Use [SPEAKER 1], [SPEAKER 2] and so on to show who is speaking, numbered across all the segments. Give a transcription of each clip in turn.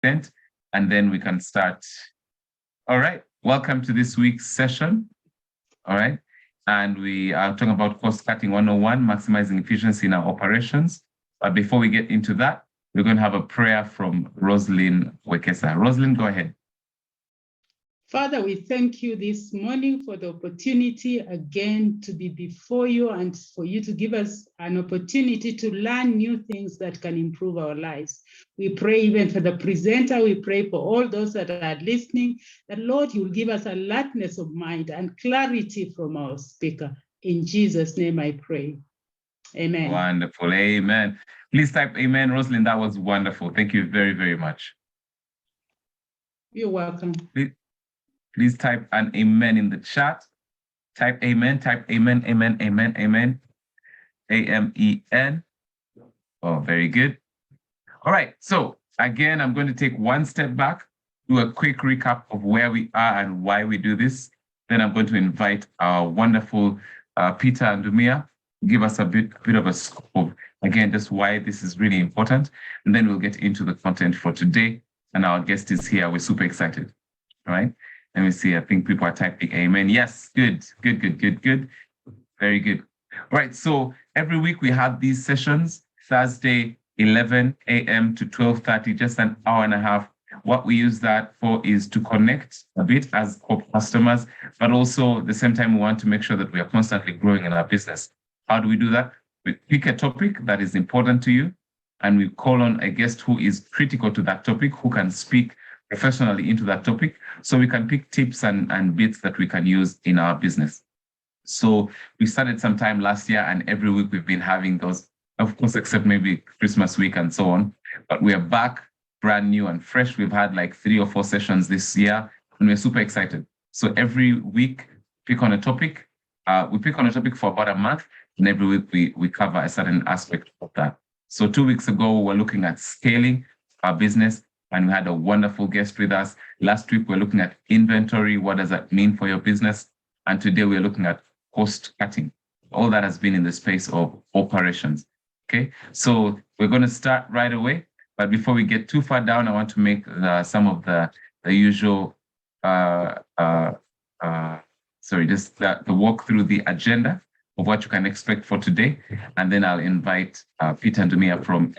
[SPEAKER 1] extent, and then we can start. All right, welcome to this week's session. All right, and we are talking about cost cutting 101, maximizing efficiency in our operations. But before we get into that, we're going to have a prayer from Rosalind Wekesa. Rosalind, go ahead.
[SPEAKER 2] Father, we thank you this morning for the opportunity again to be before you and for you to give us an opportunity to learn new things that can improve our lives. We pray even for the presenter. We pray for all those that are listening, that Lord, you will give us alertness of mind and clarity from our speaker. In Jesus' name I pray. Amen.
[SPEAKER 1] Wonderful. Amen. Please type amen. Rosalind, that was wonderful. Thank you very, very much.
[SPEAKER 2] You're welcome.
[SPEAKER 1] Please type an amen in the chat. Type amen, amen, amen, amen. A-M-E-N. Oh, very good. All right, so again, I'm going to take one step back, do a quick recap of where we are and why we do this. Then I'm going to invite our wonderful Peter Ndumia to give us a bit of a scope of, again, just why this is really important. And then we'll get into the content for today. And our guest is here. We're super excited. All right. Let me see. I think people are typing amen. Yes, good. Very good. All right. So every week we have these sessions, Thursday, 11 a.m. to 12:30, just an hour and a half. What we use that for is to connect a bit as customers, but also at the same time, we want to make sure that we are constantly growing in our business. How do we do that? We pick a topic that is important to you, and we call on a guest who is critical to that topic, who can speak professionally into that topic, so we can pick tips and bits that we can use in our business. So we started sometime last year, and every week we've been having those, of course, except maybe Christmas week and so on. But we are back brand new and fresh. We've had like 3 or 4 sessions this year, and we're super excited. So every week, pick on a topic. We pick on a topic for about a month, and every week we cover a certain aspect of that. So 2 weeks ago, we were looking at scaling our business, and we had a wonderful guest with us. Last week, we're looking at inventory. What does that mean for your business? And today, we're looking at cost cutting. All that has been in the space of operations. Okay, so we're going to start right away. But before we get too far down, I want to make some of the usual, the walk through the agenda of what you can expect for today. And then I'll invite Peter Ndumia from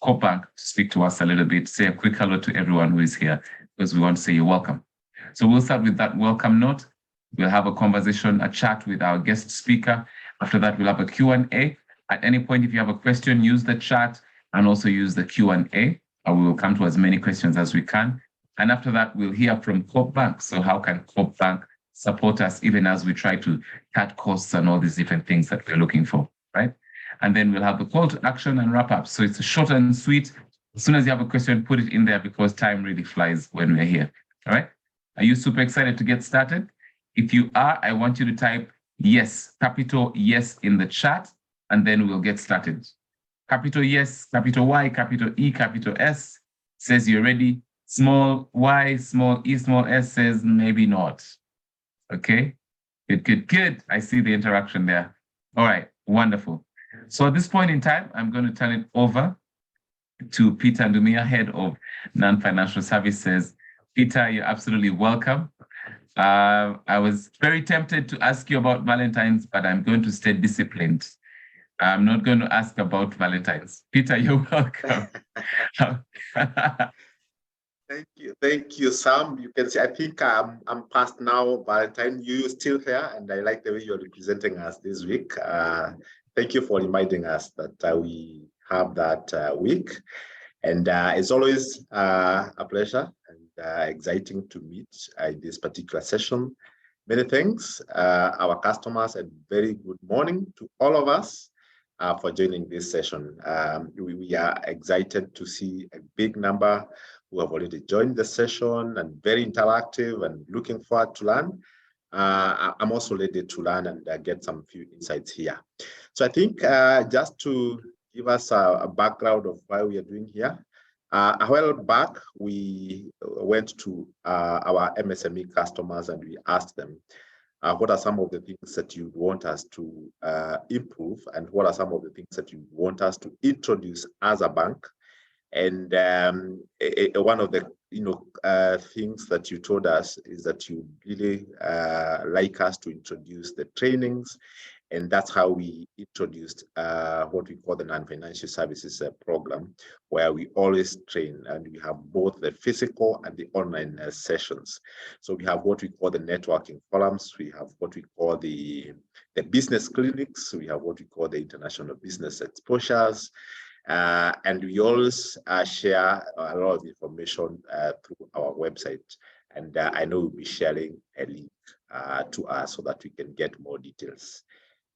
[SPEAKER 1] CoopBank to speak to us a little bit, say a quick hello to everyone who is here, because we want to say you're welcome. So we'll start with that welcome note. We'll have a conversation, a chat with our guest speaker. After that, we'll have a Q&A. At any point, if you have a question, use the chat and also use the Q&A. We will come to as many questions as we can. And after that, we'll hear from CoopBank. So how can CoopBank support us even as we try to cut costs and all these different things that we're looking for, right? And then we'll have the call to action and wrap up. So it's short and sweet. As soon as you have a question, put it in there because time really flies when we're here. All right. Are you super excited to get started? If you are, I want you to type yes, capital yes in the chat, and then we'll get started. Capital yes, capital Y, capital E, capital S says you're ready. Small y, small e, small s says maybe not. Okay. Good. I see the interaction there. All right. Wonderful. So at this point in time, I'm going to turn it over to Peter Ndumia, Head of Non-Financial Services. Peter, you're absolutely welcome. I was very tempted to ask you about Valentine's, but I'm going to stay disciplined. I'm not going to ask about Valentine's. Peter, you're welcome.
[SPEAKER 3] Thank you, Sam. You can see, I think I'm past now, Valentine. You're still here, and I like the way you're representing us this week. Thank you for reminding us that we have that week. And it's always a pleasure and exciting to meet in this particular session. Many thanks, our customers, and very good morning to all of us for joining this session. We are excited to see a big number who have already joined the session and very interactive and looking forward to learn. I'm also ready to learn and get some few insights here. So I think just to give us a background of why we are doing here. A while back, we went to our MSME customers and we asked them, what are some of the things that you want us to improve, and what are some of the things that you want us to introduce as a bank? And one of the things that you told us is that you really like us to introduce the trainings, and that's how we introduced what we call the non-financial services program, where we always train, and we have both the physical and the online sessions. So we have what we call the networking forums, we have what we call the business clinics, we have what we call the international business exposures, and we always share a lot of information through our website. And I know we'll be sharing a link to us so that we can get more details.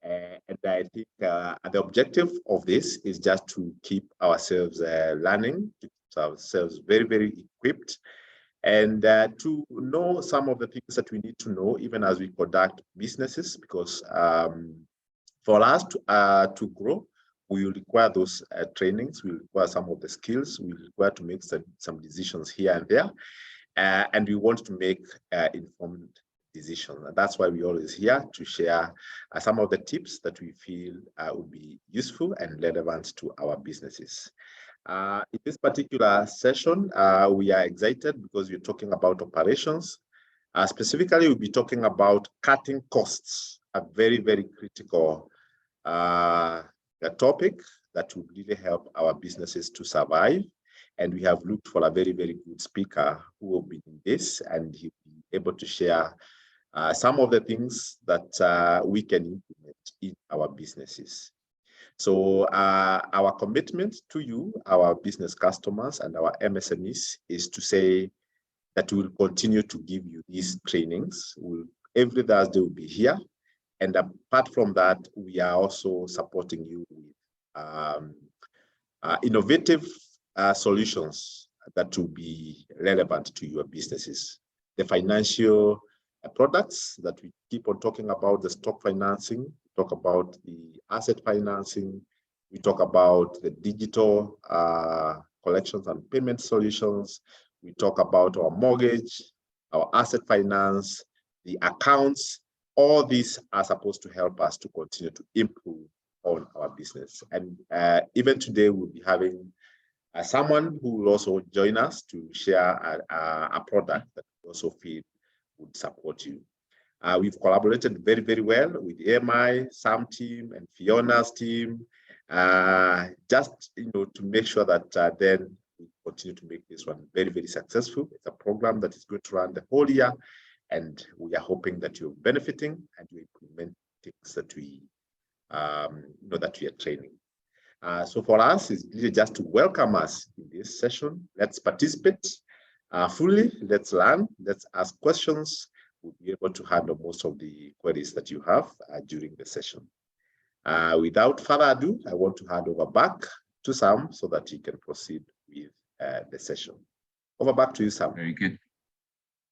[SPEAKER 3] And I think the objective of this is just to keep ourselves learning, to keep ourselves very, very equipped, and to know some of the things that we need to know even as we conduct businesses, because for us to grow, we will require those trainings, we will require some of the skills, we will require to make some decisions here and there, and we want to make informed decisions. And that's why we're always here to share some of the tips that we feel would be useful and relevant to our businesses. In this particular session, we are excited because we're talking about operations. Specifically, we'll be talking about cutting costs, a very, very critical topic that will really help our businesses to survive. And we have looked for a very, very good speaker who will be in this, and he'll be able to share some of the things that we can implement in our businesses. So our commitment to you, our business customers and our MSMEs, is to say that we will continue to give you these trainings. Every Thursday we'll be here. And apart from that, we are also supporting you with innovative solutions that will be relevant to your businesses. The financial products that we keep on talking about, the stock financing, we talk about the asset financing, we talk about the digital collections and payment solutions, we talk about our mortgage, our asset finance, the accounts. All these are supposed to help us to continue to improve on our business. And even today, we'll be having someone who will also join us to share a product that we also feel would support you. We've collaborated very, very well with AMI, Sam team, and Fiona's team, just to make sure that then we continue to make this one very, very successful. It's a program that is going to run the whole year, and we are hoping that you're benefiting and you implement things that we that we are training. So for us, it's really just to welcome us in this session. Let's participate fully. Let's learn. Let's ask questions. We'll be able to handle most of the queries that you have during the session. Without further ado, I want to hand over back to Sam so that he can proceed with the session. Over back to you, Sam.
[SPEAKER 1] Very good.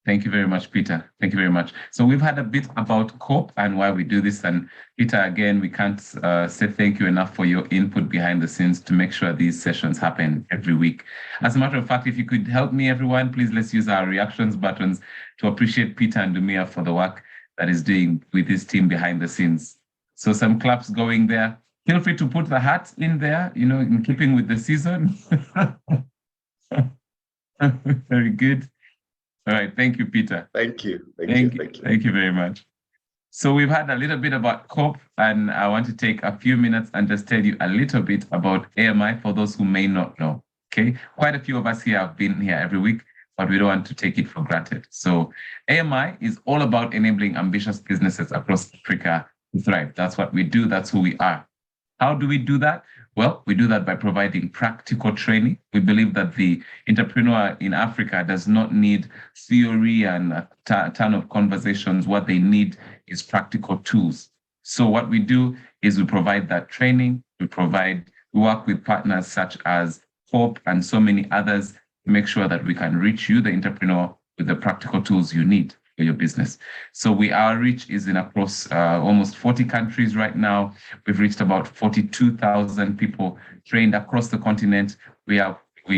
[SPEAKER 1] Thank you very much, Peter. Thank you very much. So we've had a bit about COPE and why we do this. And Peter, again, we can't say thank you enough for your input behind the scenes to make sure these sessions happen every week. As a matter of fact, if you could help me, everyone, please let's use our reactions buttons to appreciate Peter and Dumia for the work that he's doing with his team behind the scenes. So some claps going there. Feel free to put the hat in there, in keeping with the season. Very good. All right, thank you, Peter.
[SPEAKER 3] Thank you.
[SPEAKER 1] Thank you very much. So we've had a little bit about COPE, and I want to take a few minutes and just tell you a little bit about AMI for those who may not know, okay? Quite a few of us here have been here every week, but we don't want to take it for granted. So AMI is all about enabling ambitious businesses across Africa to thrive. That's what we do, that's who we are. How do we do that? Well, we do that by providing practical training. We believe that the entrepreneur in Africa does not need theory and a ton of conversations. What they need is practical tools. So what we do is we provide that training. We work with partners such as COPE and so many others to make sure that we can reach you, the entrepreneur, with the practical tools you need for your business. So our reach is in across almost 40 countries right now. We've reached about 42,000 people trained across the continent. We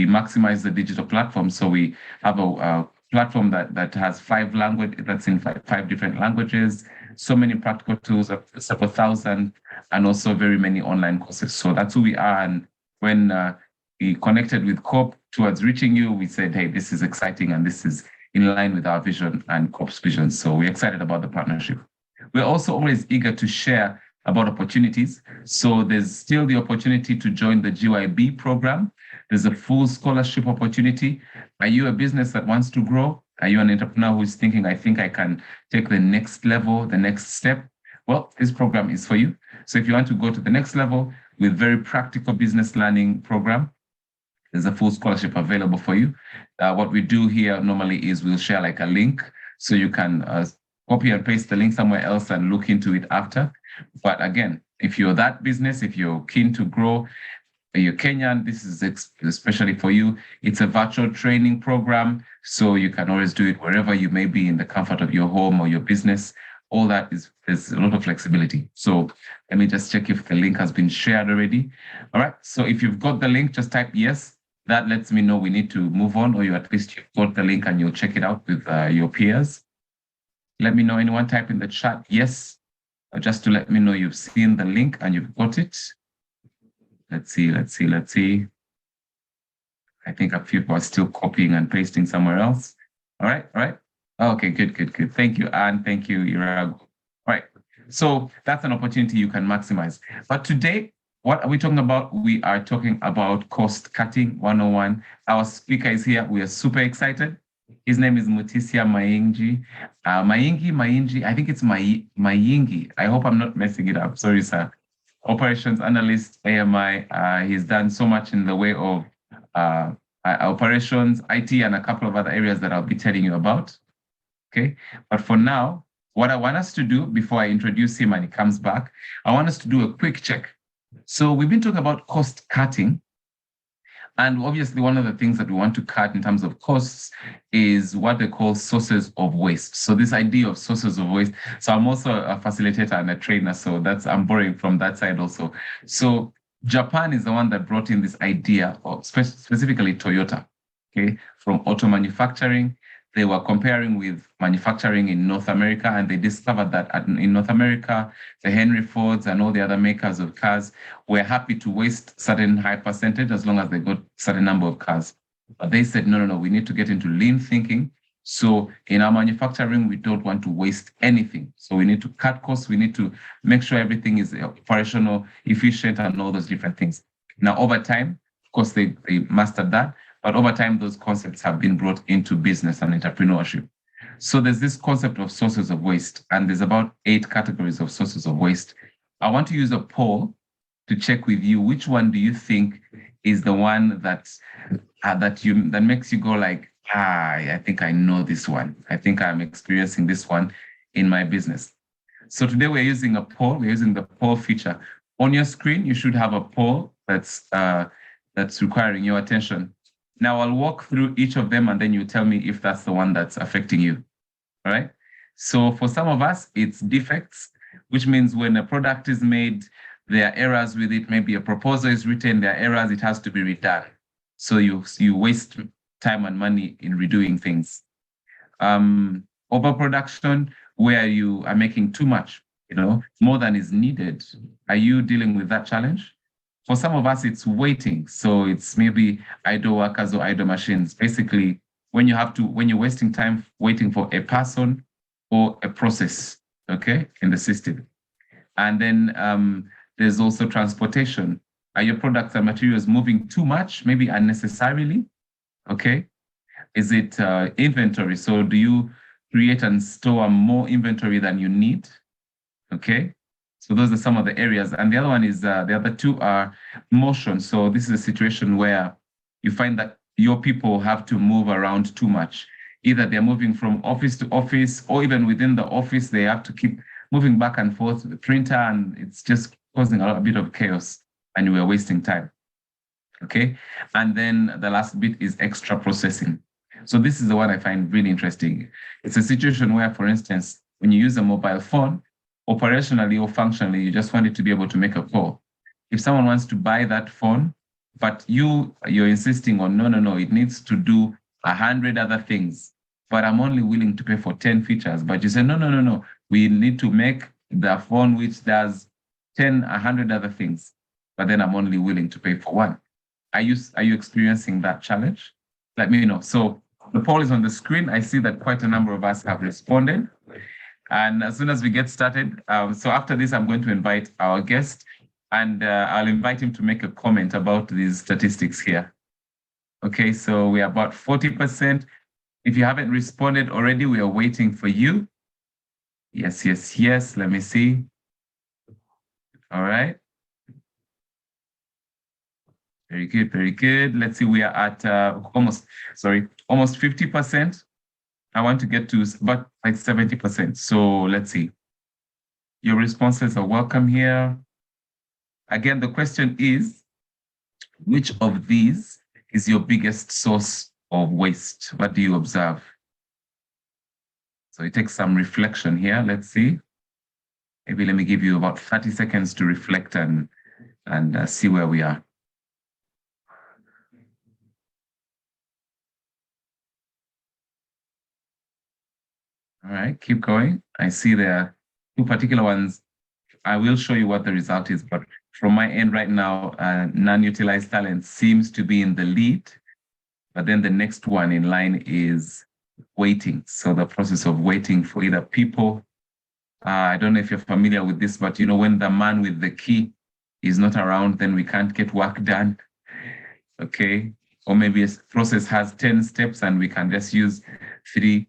[SPEAKER 1] maximize the digital platform. So we have a platform that has 5 languages, that's in five different languages, so many practical tools, several thousand, and also very many online courses. So that's who we are. And when we connected with COP towards reaching you. We said, hey, this is exciting and this is in line with our vision and COP's vision. So we're excited about the partnership. We're also always eager to share about opportunities. So there's still the opportunity to join the GYB program. There's a full scholarship opportunity. Are you a business that wants to grow? Are you an entrepreneur who's thinking, I think I can take the next level, the next step? Well, this program is for you. So if you want to go to the next level with very practical business learning program, there's a full scholarship available for you. What we do here normally is we'll share like a link so you can copy and paste the link somewhere else and look into it after. But again, if you're that business, if you're keen to grow, you're Kenyan, this is especially for you. It's a virtual training program, so you can always do it wherever you may be in the comfort of your home or your business. All that there's a lot of flexibility. So let me just check if the link has been shared already. All right, so if you've got the link, just type yes. That lets me know we need to move on, or you at least you've got the link and you'll check it out with your peers. Let me know, anyone type in the chat yes, just to let me know you've seen the link and you've got it. Let's see. I think a few people are still copying and pasting somewhere else. All right. Okay, good. Thank you, Anne. Thank you, Irago. All right, so that's an opportunity you can maximize. But today, what are we talking about? We are talking about cost cutting 101. Our speaker is here. We are super excited. His name is Mutisia Maingi. Maingi, I think it's Mayingi. I hope I'm not messing it up. Sorry, sir. Operations analyst, AMI. He's done so much in the way of operations, IT, and a couple of other areas that I'll be telling you about. Okay, but for now, what I want us to do before I introduce him and he comes back, I want us to do a quick check. So we've been talking about cost cutting. And obviously, one of the things that we want to cut in terms of costs is what they call sources of waste. So this idea of sources of waste. So I'm also a facilitator and a trainer. So I'm borrowing from that side also. So Japan is the one that brought in this idea of specifically Toyota, okay, from auto manufacturing. They were comparing with manufacturing in North America, and they discovered that in North America, the Henry Fords and all the other makers of cars were happy to waste certain high percentage as long as they got certain number of cars. But they said, no, we need to get into lean thinking. So in our manufacturing, we don't want to waste anything. So we need to cut costs. We need to make sure everything is operational, efficient, and all those different things. Now, over time, of course, they mastered that. But over time, those concepts have been brought into business and entrepreneurship. So there's this concept of sources of waste, and there's about 8 categories of sources of waste. I want to use a poll to check with you, which one do you think is the one that makes you go like, I think I know this one. I think I'm experiencing this one in my business. So today we're using a poll. We're using the poll feature. On your screen, you should have a poll that's requiring your attention. Now I'll walk through each of them and then you tell me if that's the one that's affecting you, all right? So for some of us, it's defects, which means when a product is made, there are errors with it. Maybe a proposal is written, there are errors, it has to be redone. So you waste time and money in redoing things. Overproduction, where you are making too much, more than is needed. Are you dealing with that challenge? For some of us, it's waiting. So it's maybe idle workers or idle machines. Basically, when you're wasting time waiting for a person or a process, okay, in the system. And then there's also transportation. Are your products and materials moving too much, maybe unnecessarily? Okay. Is it inventory? So do you create and store more inventory than you need? Okay. So those are some of the areas. And the other one is, the other 2 are motion. So this is a situation where you find that your people have to move around too much. Either they're moving from office to office, or even within the office, they have to keep moving back and forth to the printer, and it's just causing a bit of chaos, and we're wasting time. Okay. And then the last bit is extra processing. So this is the one I find really interesting. It's a situation where, for instance, when you use a mobile phone, operationally or functionally, you just want it to be able to make a call. If someone wants to buy that phone, but you're insisting on, no, it needs to do 100 other things, but I'm only willing to pay for 10 features. But you say, no, we need to make the phone which does 100 other things, but then I'm only willing to pay for 1. Are you experiencing that challenge? Let me know. So the poll is on the screen. I see that quite a number of us have responded. And as soon as we get started, so after this, I'm going to invite our guest, and I'll invite him to make a comment about these statistics here. Okay, so we are about 40%. If you haven't responded already, we are waiting for you. Yes, yes, yes. Let me see. All right. Very good, very good. Let's see, we are at almost 50%. I want to get to about like 70%. So let's see. Your responses are welcome here. Again, the question is, which of these is your biggest source of waste? What do you observe? So it takes some reflection here. Let's see. Maybe let me give you about 30 seconds to reflect and see where we are. All right, keep going. I see there are two particular ones. I will show you what the result is, but from my end right now, non-utilized talent seems to be in the lead, but then the next one in line is waiting. So the process of waiting for either people, I don't know if you're familiar with this, but you know, when the man with the key is not around, then we can't get work done. Okay, or maybe a process has 10 steps and we can just use 3.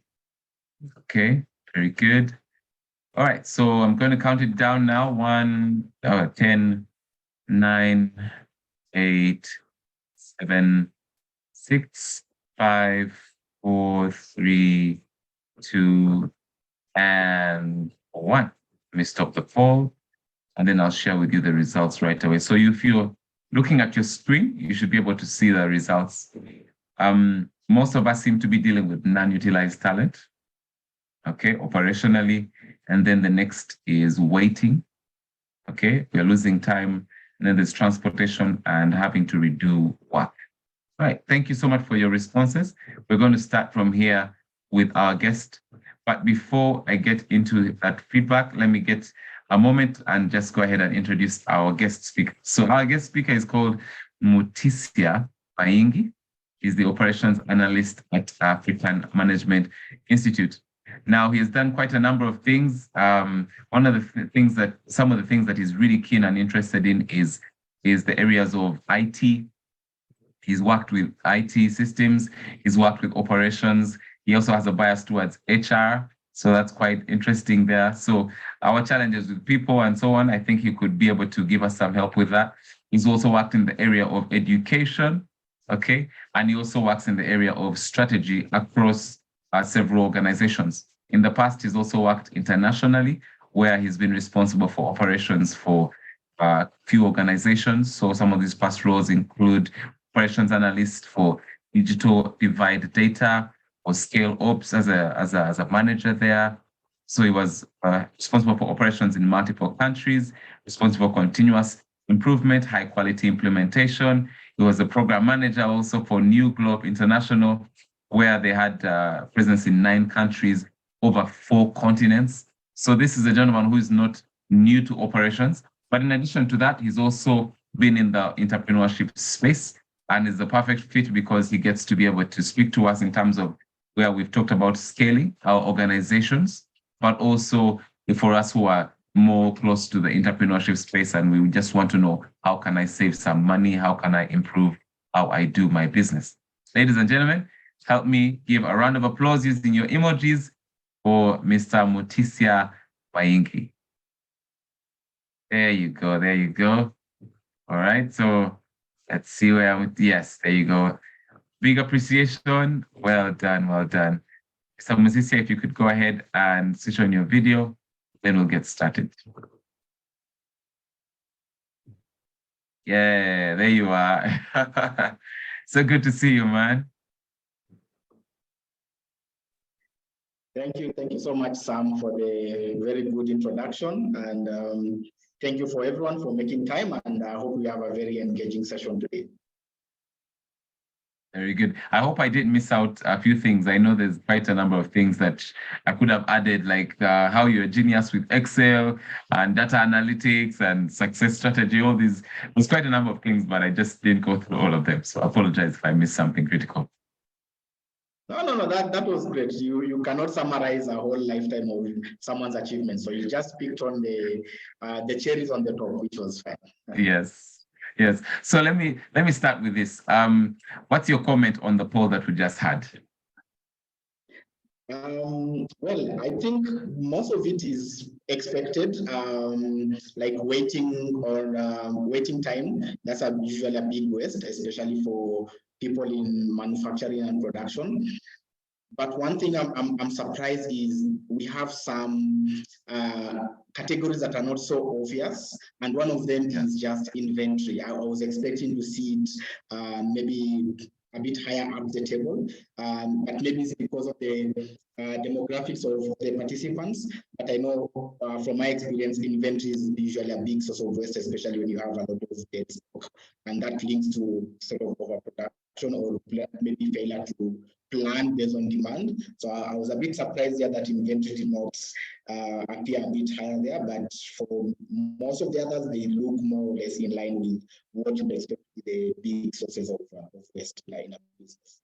[SPEAKER 1] Okay, very good. All right, so I'm going to count it down now. 10, 9, 8, 7, 6, 5, 4, 3, 2, and 1. Let me stop the poll, and then I'll share with you the results right away. So if you're looking at your screen, you should be able to see the results. Most of us seem to be dealing with non-utilized talent, okay, operationally. And then the next is waiting, okay? We're losing time. And then there's transportation and having to redo work. All right, thank you so much for your responses. We're going to start from here with our guest. But before I get into that feedback, let me get a moment and just go ahead and introduce our guest speaker. So our guest speaker is called Mutisia Maingi. He's the operations analyst at African Management Institute. Now, he has done quite a number of things. Some of the things that he's really keen and interested in is the areas of IT. He's worked with IT systems. He's worked with operations. He also has a bias towards HR. So that's quite interesting there. So our challenges with people and so on, I think he could be able to give us some help with that. He's also worked in the area of education, okay? And he also works in the area of strategy across several organizations. In the past, he's also worked internationally, where he's been responsible for operations for a few organizations. So some of these past roles include operations analyst for digital divide data or scale ops as a manager there. So he was responsible for operations in multiple countries, responsible for continuous improvement, high quality implementation. He was a program manager also for New Globe International, where they had presence in 9 countries, over 4 continents. So this is a gentleman who is not new to operations, but in addition to that, he's also been in the entrepreneurship space and is the perfect fit because he gets to be able to speak to us in terms of where we've talked about scaling our organizations, but also for us who are more close to the entrepreneurship space and we just want to know, how can I save some money? How can I improve how I do my business? Ladies and gentlemen, help me give a round of applause using your emojis for Mr. Mutisia Maingi. There you go, there you go. All right, so let's see where I'm, yes, there you go. Big appreciation, well done, well done. Mr. Mutisia, if you could go ahead and switch on your video, then we'll get started. Yeah, there you are. So good to see you, man.
[SPEAKER 4] Thank you so much, Sam, for the very good introduction. And thank you for everyone for making time. And I hope we have a very engaging session today.
[SPEAKER 1] Very good. I hope I didn't miss out a few things. I know there's quite a number of things that I could have added, like how you're a genius with Excel and data analytics and success strategy, all these. There's quite a number of things, but I just didn't go through all of them. So I apologize if I missed something critical.
[SPEAKER 4] No, that was great. You cannot summarize a whole lifetime of someone's achievements. So you just picked on the cherries on the top, which was fine.
[SPEAKER 1] Yes. Yes. So let me start with this. What's your comment on the poll that we just had?
[SPEAKER 4] Well, I think most of it is expected, like waiting time. That's usually a big waste, especially for people in manufacturing and production. But one thing I'm surprised is we have some categories that are not so obvious, and one of them is just inventory. I was expecting to see it maybe a bit higher up the table, but maybe it's because of the demographics of the participants. But I know from my experience, inventory is usually a big source of waste, especially when you have a lot of dead stock, and that links to sort of overproduction or maybe failure to plan based on demand. So I was a bit surprised there that inventory did not appear a bit higher there, but for most of the others, they look more or less in line with what you expect the big sources of waste in a business.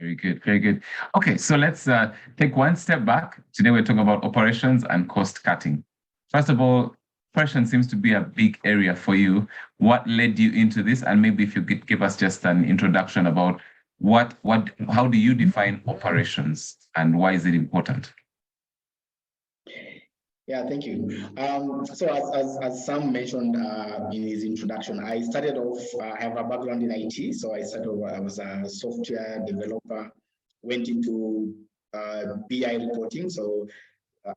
[SPEAKER 1] Very good, very good. Okay, so let's take one step back. Today we're talking about operations and cost cutting. First of all, operations seems to be a big area for you. What led you into this? And maybe if you could give us just an introduction about how do you define operations and why is it important?
[SPEAKER 4] Yeah, thank you. So as Sam mentioned in his introduction, I started off, I have a background in IT. So I was a software developer, went into BI reporting. So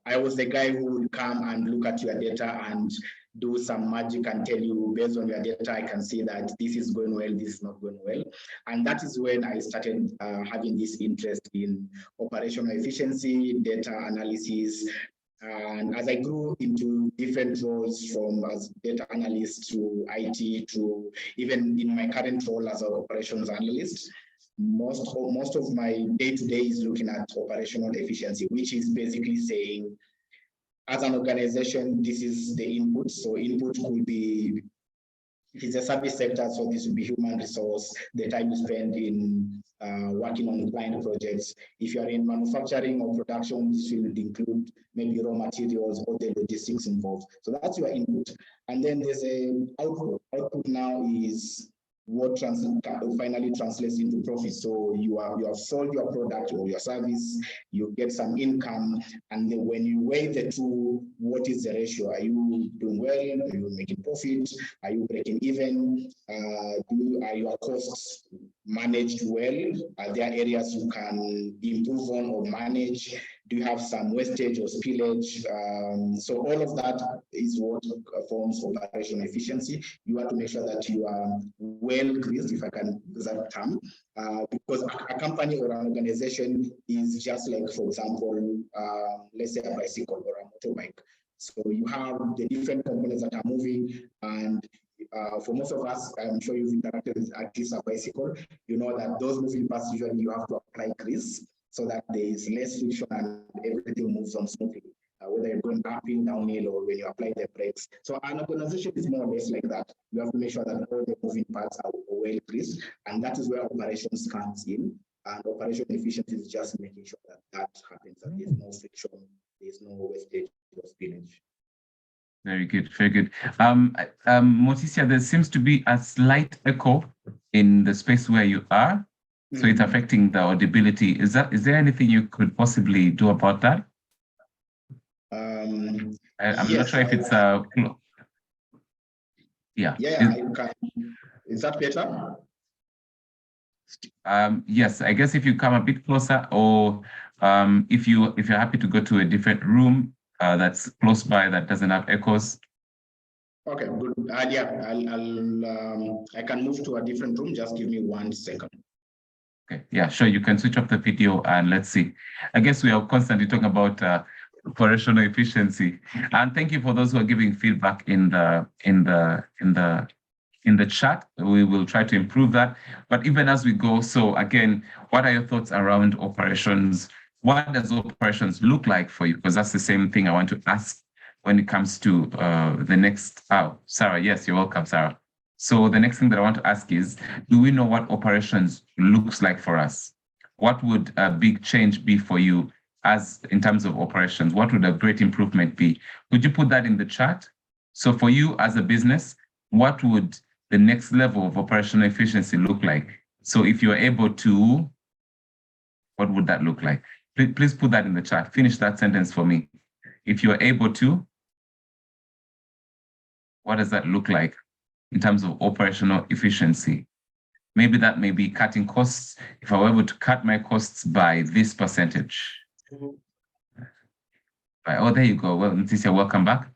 [SPEAKER 4] I was the guy who would come and look at your data and do some magic and tell you based on your data, I can see that this is going well, this is not going well. And that is when I started having this interest in operational efficiency, data analysis. And as I grew into different roles from as data analyst to IT to even in my current role as an operations analyst, most of my day-to-day is looking at operational efficiency, which is basically saying, as an organization, this is the input. So input could be, if it's a service sector, so this would be human resource, the time you spend in working on client projects. If you're in manufacturing or production, this will include maybe raw materials or the logistics involved. So that's your input. And then there's an output. Output now is what finally translates into profit. So you have sold your product or your service, you get some income, and then when you weigh the two, what is the ratio? Are you doing well? Are you making profit? Are you breaking even? Are your costs managed well? Are there areas you can improve on or manage? Do you have some wastage or spillage? So all of that is what forms operational efficiency. You have to make sure that you are well greased, if I can use that term, because a company or an organization is just like, for example, let's say a bicycle or a motorbike. So you have the different components that are moving, and for most of us, I'm sure you've interacted with at least a bicycle, you know that those moving parts usually you have to apply grease so that there is less friction and everything moves on smoothly, whether you're going uphill, downhill, or when you apply the brakes. So an organization is more or less like that. You have to make sure that all the moving parts are well greased, and that is where operations comes in. And operational efficiency is just making sure that that happens, that there's no friction, there's no wastage or spillage.
[SPEAKER 1] Very good, very good. Morticia, there seems to be a slight echo in the space where you are. So it's affecting the audibility. Is there anything you could possibly do about that? I'm yes, not sure if it's yeah.
[SPEAKER 4] Yeah, I can. Is that better?
[SPEAKER 1] Yes, I guess if you come a bit closer, or if you're happy to go to a different room that's close by that doesn't have echoes.
[SPEAKER 4] Okay, good. Yeah, I can move to a different room. Just give me 1 second.
[SPEAKER 1] Okay, yeah, sure. You can switch off the video and let's see. I guess we are constantly talking about operational efficiency. And thank you for those who are giving feedback in the in the chat. We will try to improve that. But even as we go, so again, what are your thoughts around operations? What does operations look like for you? Because that's the same thing I want to ask when it comes to the next, Sarah, yes, you're welcome, Sarah. So the next thing that I want to ask is, do we know what operations looks like for us? What would a big change be for you as in terms of operations? What would a great improvement be? Could you put that in the chat? So for you as a business, what would the next level of operational efficiency look like? So if you're able to, what would that look like? Please put that in the chat. Finish that sentence for me. If you're able to, what does that look like in terms of operational efficiency? Maybe that may be cutting costs. If I were able to cut my costs by this percentage. Oh, there you go. Well, Leticia, welcome back.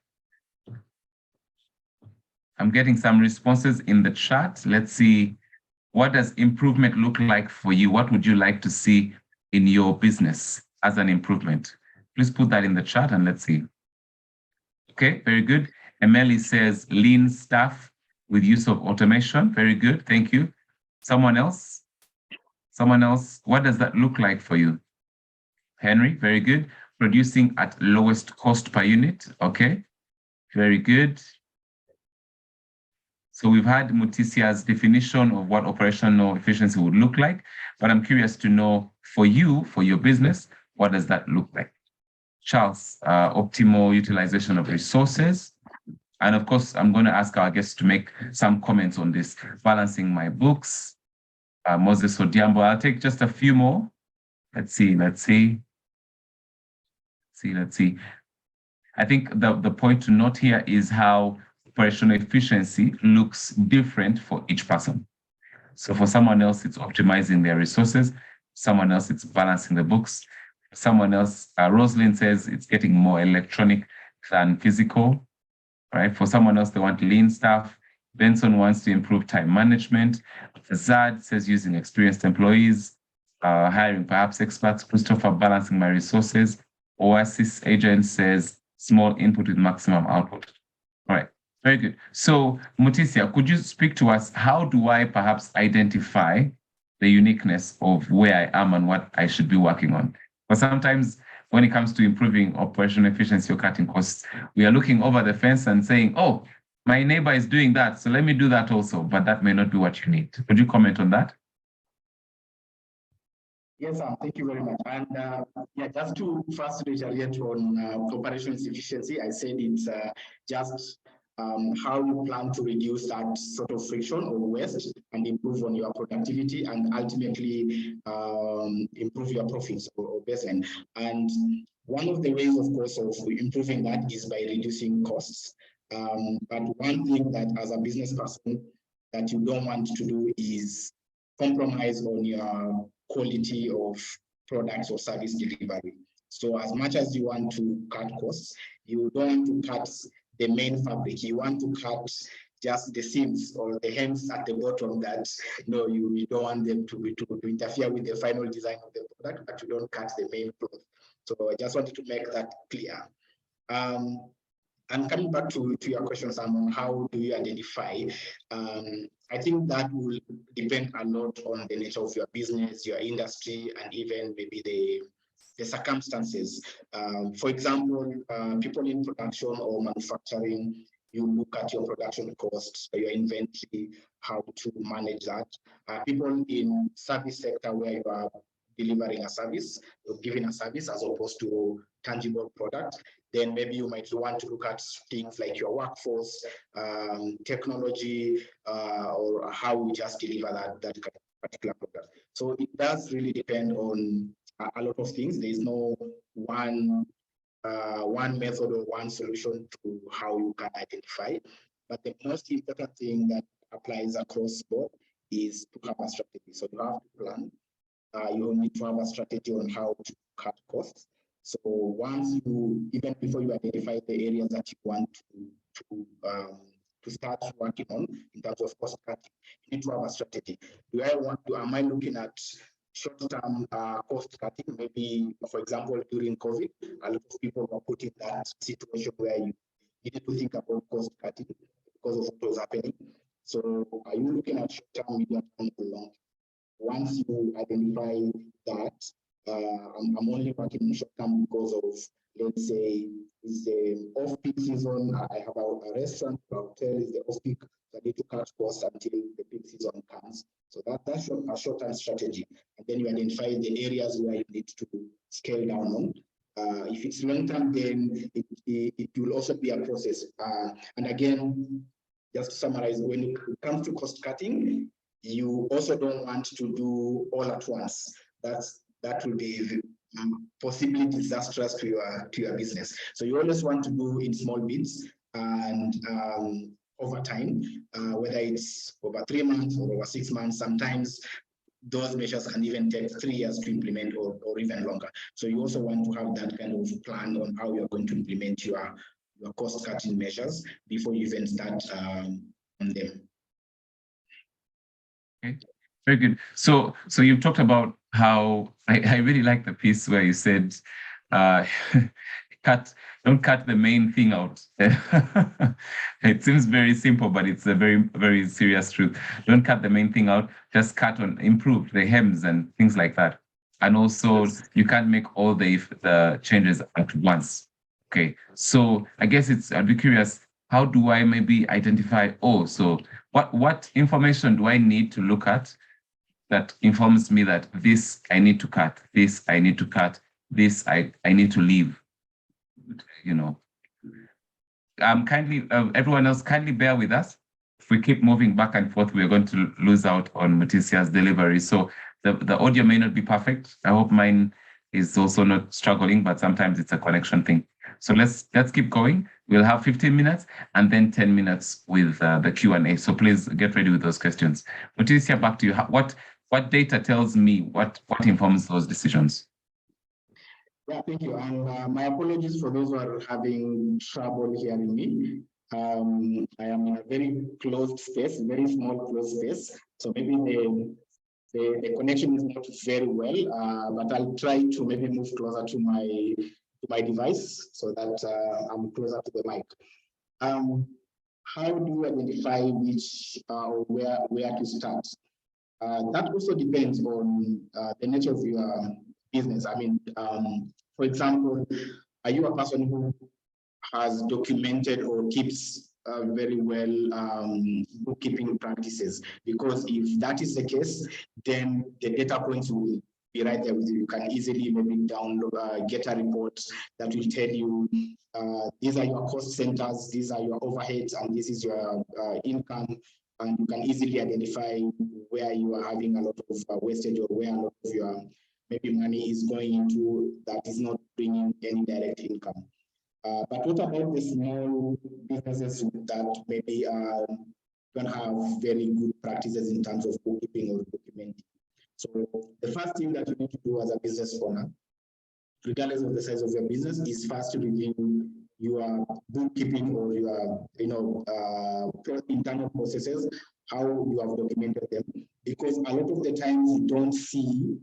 [SPEAKER 1] I'm getting some responses in the chat. Let's see, what does improvement look like for you? What would you like to see in your business as an improvement? Please put that in the chat and let's see. Okay, very good. Emily says lean staff with use of automation. Very good, thank you. Someone else? Someone else, what does that look like for you? Henry, very good. Producing at lowest cost per unit. Okay, very good. So we've had Mutisia's definition of what operational efficiency would look like, but I'm curious to know for you, for your business, what does that look like? Charles, optimal utilization of resources. And of course, I'm going to ask our guests to make some comments on this. Balancing my books. Moses Odiambo, I'll take just a few more. Let's see. I think the point to note here is how operational efficiency looks different for each person. So for someone else, it's optimizing their resources. Someone else, it's balancing the books. Someone else, Rosalind says it's getting more electronic than physical, right? For someone else, they want lean staff. Benson wants to improve time management. Zad says using experienced employees, hiring perhaps experts. Christopher, balancing my resources. Oasis agent says small input with maximum output. All right, very good. So Mutisia, could you speak to us? How do I perhaps identify the uniqueness of where I am and what I should be working on? But sometimes when it comes to improving operational efficiency or cutting costs, we are looking over the fence and saying, oh, my neighbor is doing that, so let me do that also, but that may not be what you need. Could you comment on that?
[SPEAKER 4] Yes, thank you very much. And yeah, just to first reiterate on operations efficiency, I said it's just how you plan to reduce that sort of friction or waste and improve on your productivity and ultimately improve your profits or baseline. And one of the ways, of course, of improving that is by reducing costs. But one thing that as a business person that you don't want to do is compromise on your quality of products or service delivery. So as much as you want to cut costs, you don't want to cut the main fabric. You want to cut just the seams or the hems at the bottom that you don't want them to interfere with the final design of the product, but you don't cut the main cloth. So I just wanted to make that clear. And coming back to your question, Sam, on how do you identify? I think that will depend a lot on the nature of your business, your industry, and even maybe the circumstances. For example, people in production or manufacturing, you look at your production costs, your inventory, how to manage that. People in service sector where you are delivering a service or giving a service as opposed to tangible product, then maybe you might want to look at things like your workforce, technology, or how we just deliver that particular product. So it does really depend on a lot of things. There is no one method or one solution to how you can identify. But the most important thing that applies across board is to have a strategy. So you have to plan. You need to have a strategy on how to cut costs. So once even before you identify the areas that you want to start working on in terms of cost cutting, you need to have a strategy. Am I looking at short-term cost cutting? Maybe, for example, during COVID, a lot of people were put in that situation where you needed to think about cost cutting because of what was happening. So are you looking at short-term, medium-term, or long? Once you identify that, I'm only working in short-term because of, let's say, it's the off-peak season. I have a restaurant, a hotel is the off-peak. So I need to cut costs until the peak season comes. So that's a short-term strategy. And then you identify the areas where you need to scale down on. If it's long-term, then it will also be a process. And again, just to summarize, when it comes to cost cutting, you also don't want to do all at once. That will be possibly disastrous to your business. So you always want to do in small bits and over time, whether it's over 3 months or over 6 months. Sometimes those measures can even take 3 years to implement or even longer. So you also want to have that kind of plan on how you're going to implement your cost cutting measures before you even start on them.
[SPEAKER 1] Okay, very good. So you've talked about how I really like the piece where you said, don't cut the main thing out. It seems very simple, but it's a very, very serious truth. Don't cut the main thing out, just improve the hems and things like that. And also you can't make all the changes at once. Okay, so I guess I'd be curious, how do I maybe identify, so what information do I need to look at that informs me that this I need to cut, this I need to cut, this I need to leave? Everyone else, kindly bear with us. If we keep moving back and forth, we're going to lose out on Mutisia's delivery. So the audio may not be perfect. I hope mine is also not struggling, but sometimes it's a connection thing. So let's keep going. We'll have 15 minutes and then 10 minutes with the Q&A. So please get ready with those questions. Mutisia, back to you. What data tells me what informs those decisions?
[SPEAKER 4] Yeah, thank you. And my apologies for those who are having trouble hearing me. I am in a very closed space, very small closed space. So maybe the connection is not very well, but I'll try to maybe move closer to my device so that I'm closer to the mic. How do you identify which or where to start? That also depends on the nature of your business. I mean, for example, are you a person who has documented or keeps very well bookkeeping practices? Because if that is the case, then the data points will be right there with you. You can easily maybe download, get a report that will tell you these are your cost centers, these are your overheads, and this is your income. And you can easily identify where you are having a lot of wastage or where a lot of your maybe money is going into that is not bringing any direct income. But what about the small businesses that maybe don't have very good practices in terms of bookkeeping or documenting? So the first thing that you need to do as a business owner, regardless of the size of your business, is first to review your bookkeeping or your internal processes, how you have documented them, because a lot of the times you don't see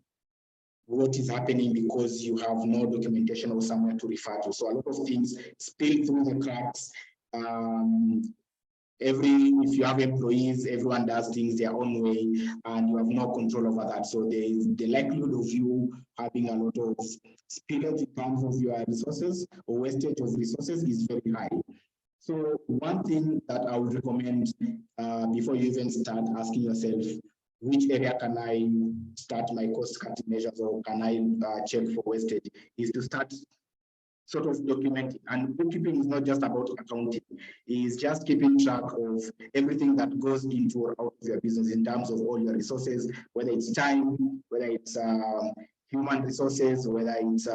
[SPEAKER 4] what is happening because you have no documentation or somewhere to refer to. So a lot of things spill through the cracks. If you have employees, everyone does things their own way and you have no control over that. So the likelihood of you having a lot of spillage in terms of your resources or wastage of resources is very high. So one thing that I would recommend before you even start asking yourself, which area can I start my cost cutting measures or can I check for wastage, is to start sort of documenting. And bookkeeping is not just about accounting, it's just keeping track of everything that goes into or out of your business in terms of all your resources, whether it's time, whether it's human resources, whether it's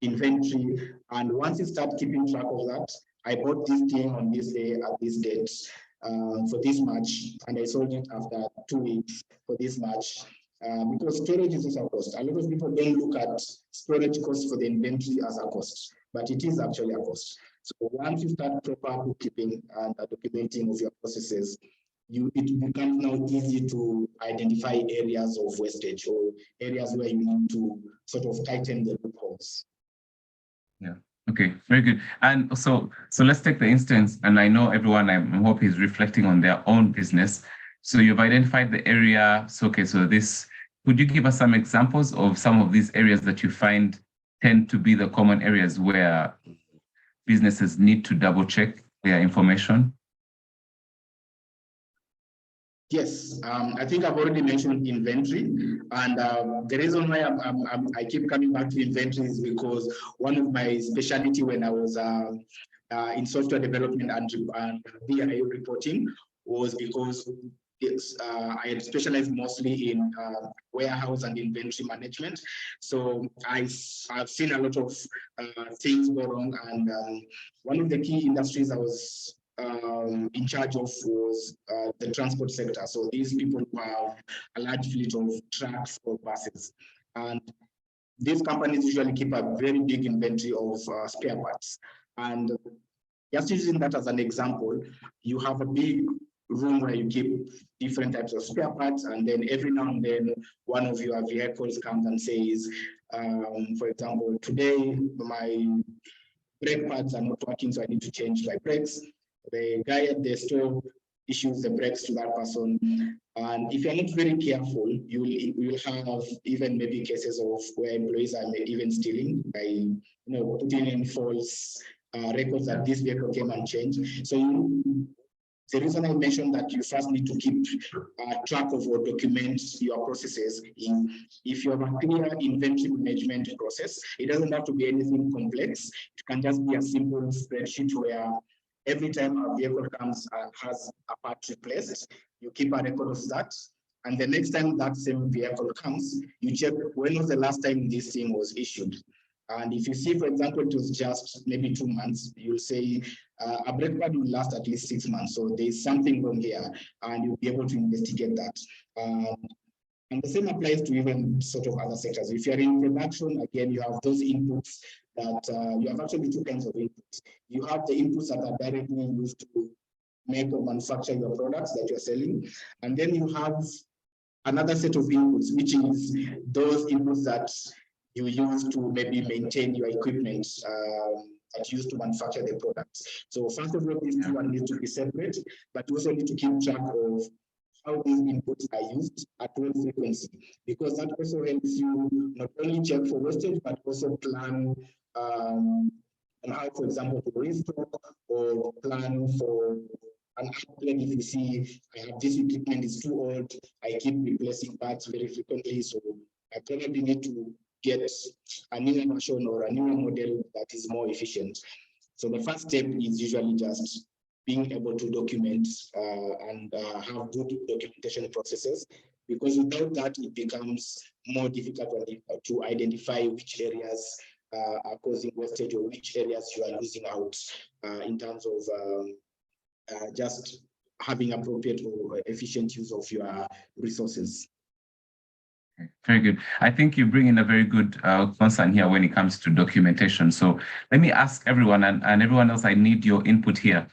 [SPEAKER 4] inventory. And once you start keeping track of that, I bought this thing on this day at this date for this much, and I sold it after 2 weeks for this much. Because storage is also a cost. A lot of people don't look at storage costs for the inventory as a cost, but it is actually a cost. So once you start proper bookkeeping and documenting of your processes, it becomes now easy to identify areas of wastage or areas where you need to sort of tighten the loopholes.
[SPEAKER 1] Yeah, Okay, very good. And so let's take the instance, and I know everyone, I hope is reflecting on their own business. So you've identified the area. So, okay, so this, could you give us some examples of some of these areas that you find tend to be the common areas where businesses need to double check their information?
[SPEAKER 4] Yes, I think I've already mentioned inventory, and the reason why I keep coming back to inventory is because one of my specialty when I was in software development and BI reporting was because I had specialized mostly in warehouse and inventory management. So I've seen a lot of things go wrong, and one of the key industries I was in charge of was the transport sector. So these people who have a large fleet of trucks or buses. And these companies usually keep a very big inventory of spare parts. And just using that as an example, you have a big room where you keep different types of spare parts, and then every now and then one of your vehicles comes and says, for example, today my brake pads are not working, so I need to change my brakes. The guy at the store issues the brakes to that person. And if you're not very careful, you will have even maybe cases of where employees are even stealing by putting in false records that this vehicle came and changed. So the reason I mentioned that you first need to keep track of or document your processes if you have a clear inventory management process, it doesn't have to be anything complex. It can just be a simple spreadsheet where every time a vehicle comes and has a part replaced, you keep a record of that. And the next time that same vehicle comes, you check when was the last time this thing was issued. And if you see, for example, it was just maybe 2 months, you'll say a brake pad will last at least 6 months. So there's something wrong here, and you'll be able to investigate that. And the same applies to even sort of other sectors. If you're in production, again, you have those inputs that you have actually 2 kinds of inputs. You have the inputs that are directly used to make or manufacture your products that you're selling. And then you have another set of inputs, which is those inputs that you use to maybe maintain your equipment that you use to manufacture the products. So first of all, these two need to be separate, but you also need to keep track of how these inputs are used at what frequency, because that also helps you not only check for wastage, but also plan on how, for example, to restock or plan for an upgrade. If you see, I have this equipment is too old, I keep replacing parts very frequently, so I probably need to get a newer version or a newer model that is more efficient. So the first step is usually just being able to document and have good documentation processes, because without that, it becomes more difficult to identify which areas are causing wastage or which areas you are losing out in terms of just having appropriate or efficient use of your resources.
[SPEAKER 1] Very good. I think you bring in a very good concern here when it comes to documentation. So let me ask everyone and everyone else, I need your input here.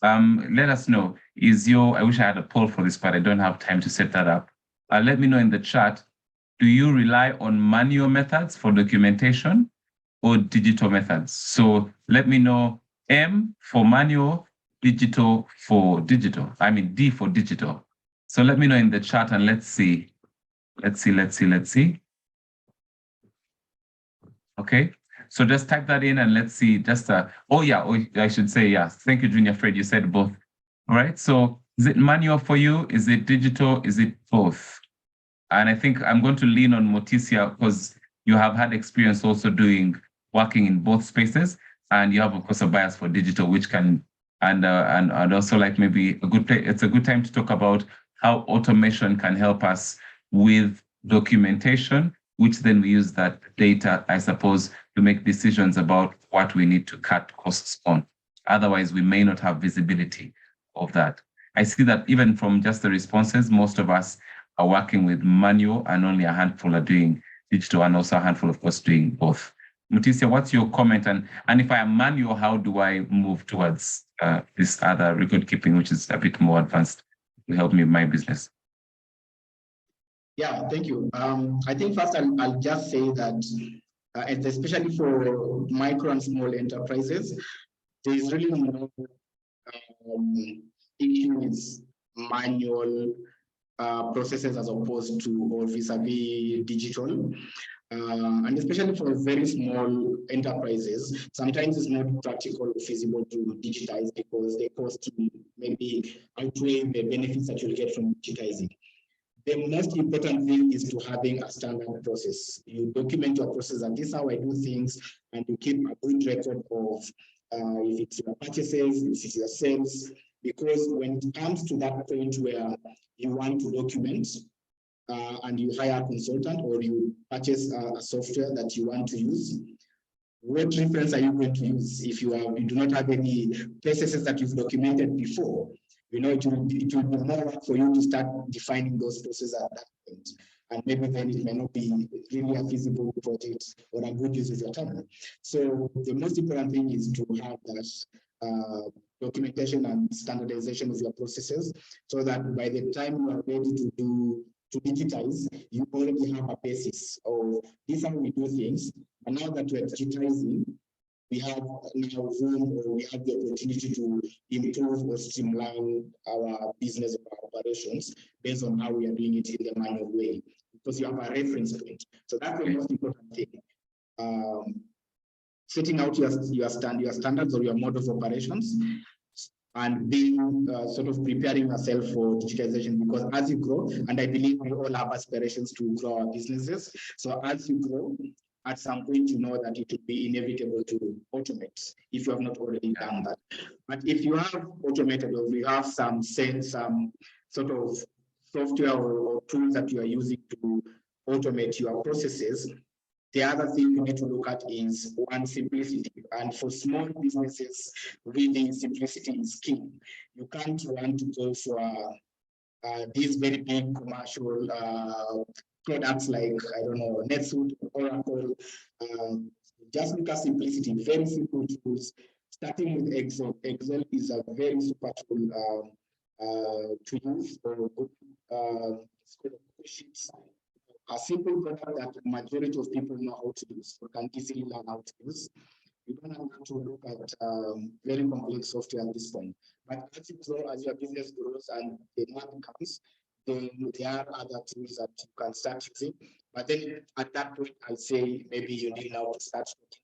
[SPEAKER 1] Let us know, I wish I had a poll for this, but I don't have time to set that up. Let me know in the chat, do you rely on manual methods for documentation or digital methods? So let me know M for manual, digital for digital. I mean, D for digital. So let me know in the chat and let's see. Let's see. Okay, so just type that in and let's see. I should say, yeah. Thank you, Junior Fred. You said both. All right, so is it manual for you? Is it digital? Is it both? And I think I'm going to lean on Morticia because you have had experience also working in both spaces, and you have, of course, a bias for digital, which can, and also like maybe it's a good time to talk about how automation can help us with documentation, which then we use that data, I suppose, to make decisions about what we need to cut costs on. Otherwise, we may not have visibility of that. I see that even from just the responses, most of us are working with manual and only a handful are doing digital, and also a handful, of course, doing both. Mutisia, what's your comment? And if I am manual, how do I move towards this other record keeping, which is a bit more advanced to help me in my business?
[SPEAKER 4] Yeah, thank you. I think first I'll just say that and especially for micro and small enterprises, there is really no issue with manual processes as opposed to or vis-a-vis digital. And especially for very small enterprises, sometimes it's not practical or feasible to digitize because the cost maybe outweigh the benefits that you'll get from digitizing. The most important thing is to having a standard process. You document your process, and this is how I do things, and you keep a good record of if it's your purchases, if it's your sales, because when it comes to that point where you want to document and you hire a consultant or you purchase a software that you want to use, what reference are you going to use if you do not have any processes that you've documented before? It will be more work for you to start defining those processes at that point. And maybe then it may not be really a feasible project or a good use of your time. So the most important thing is to have that documentation and standardization of your processes so that by the time you are ready to digitize, you already have a basis of this is how we do things. And now that we're digitizing, we have now room or we have the opportunity to improve or streamline our business operations based on how we are doing it in the manual way, because you have a reference point. So that's the most important thing. Setting out your standards or your mode of operations and being sort of preparing yourself for digitization, because as you grow, and I believe we all have aspirations to grow our businesses. So as you grow, at some point, you know that it will be inevitable to automate if you have not already done that. But if you have automated or you have some sort of software or tools that you are using to automate your processes, the other thing you need to look at is one, simplicity. And for small businesses, really simplicity is key. You can't want to go for these very big commercial products like, I don't know, NetSuite, Oracle. Just look at simplicity, very simple tools. Starting with Excel. Excel is a very super tool to use for good sheets. A simple product that the majority of people know how to use or can easily learn how to use. You don't have to look at very complex software at this point. But as you grow, as your business grows and the money comes, then there are other tools that you can start using. But then at that point, I'd say maybe you need now to start looking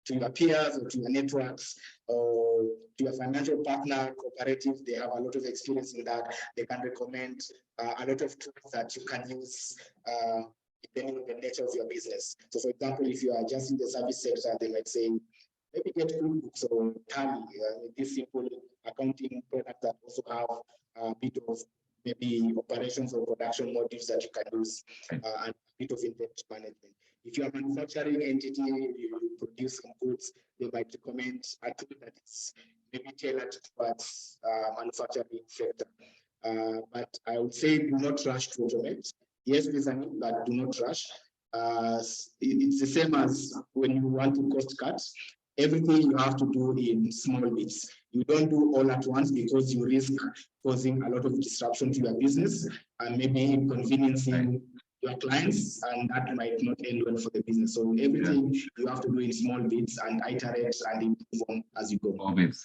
[SPEAKER 4] to your peers or to your networks or to your financial partner, cooperative. They have a lot of experience in that. They can recommend a lot of tools that you can use depending on the nature of your business. So for example, if you are just in the service sector, they might say, maybe get QuickBooks or Tally, this simple accounting product that also have a bit of maybe operations or production modules that you can use and a bit of inventory management. If you are a manufacturing entity, you produce some goods, they might recommend a tool that is maybe tailored towards manufacturing sector. But I would say do not rush to automate. Yes, there's a need, but do not rush. It's the same as when you want to cost cut. Everything you have to do in small bits. You don't do all at once because you risk causing a lot of disruption to your business and maybe inconveniencing your clients, and that might not end well for the business. So everything you have to do in small bits and iterate and improve on as you go.
[SPEAKER 1] Always.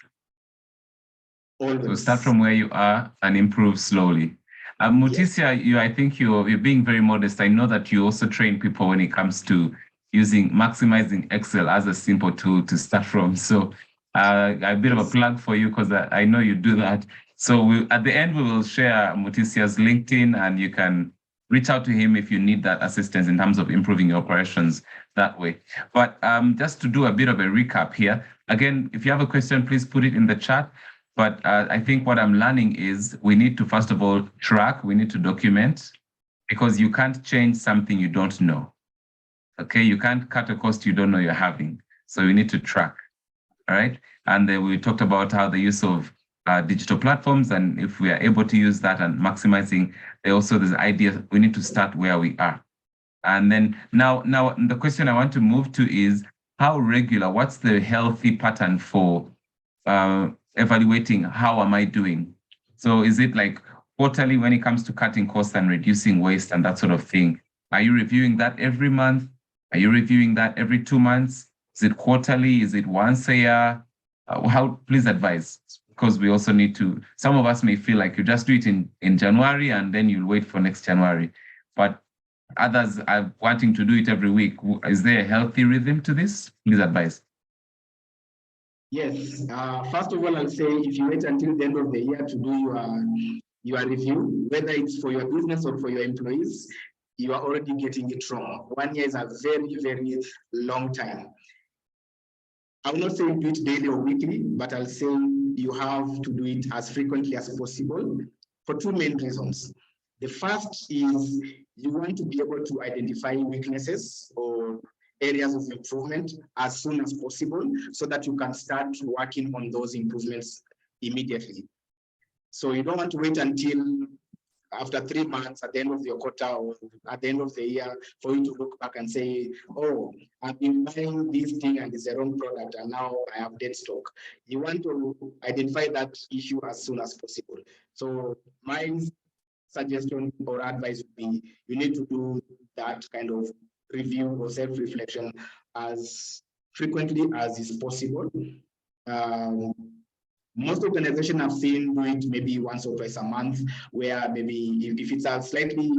[SPEAKER 4] Always.
[SPEAKER 1] So start from where you are and improve slowly. Mutisia, I think you're being very modest. I know that you also train people when it comes to maximizing Excel as a simple tool to start from. So a bit of a plug for you because I know you do that. So at the end, we will share Mutisia's LinkedIn and you can reach out to him if you need that assistance in terms of improving your operations that way. But just to do a bit of a recap here, again, if you have a question, please put it in the chat. But I think what I'm learning is we need to, first of all, track, we need to document, because you can't change something you don't know. Okay, you can't cut a cost you don't know you're having. So you need to track, all right? And then we talked about how the use of digital platforms, and if we are able to use that and maximizing, also this idea, we need to start where we are. And then now the question I want to move to is how regular, what's the healthy pattern for evaluating how am I doing? So is it like quarterly when it comes to cutting costs and reducing waste and that sort of thing? Are you reviewing that every month? Are you reviewing that every 2 months? Is it quarterly? Is it once a year? Please advise, because we also need to, some of us may feel like you just do it in January and then you'll wait for next January. But others are wanting to do it every week. Is there a healthy rhythm to this? Please advise.
[SPEAKER 4] Yes. First of all, I'll say if you wait until the end of the year to do your review, whether it's for your business or for your employees, you are already getting it wrong. 1 year is a very, very long time. I will not say do it daily or weekly, but I'll say you have to do it as frequently as possible for two main reasons. The first is you want to be able to identify weaknesses or areas of improvement as soon as possible so that you can start working on those improvements immediately. So you don't want to wait until after 3 months at the end of your quarter or at the end of the year for you to look back and say, oh, I've been buying this thing and it's a wrong product and now I have dead stock. You want to identify that issue as soon as possible. So my suggestion or advice would be you need to do that kind of review or self-reflection as frequently as is possible. Most organizations I've seen do it maybe once or twice a month, where maybe if it's a slightly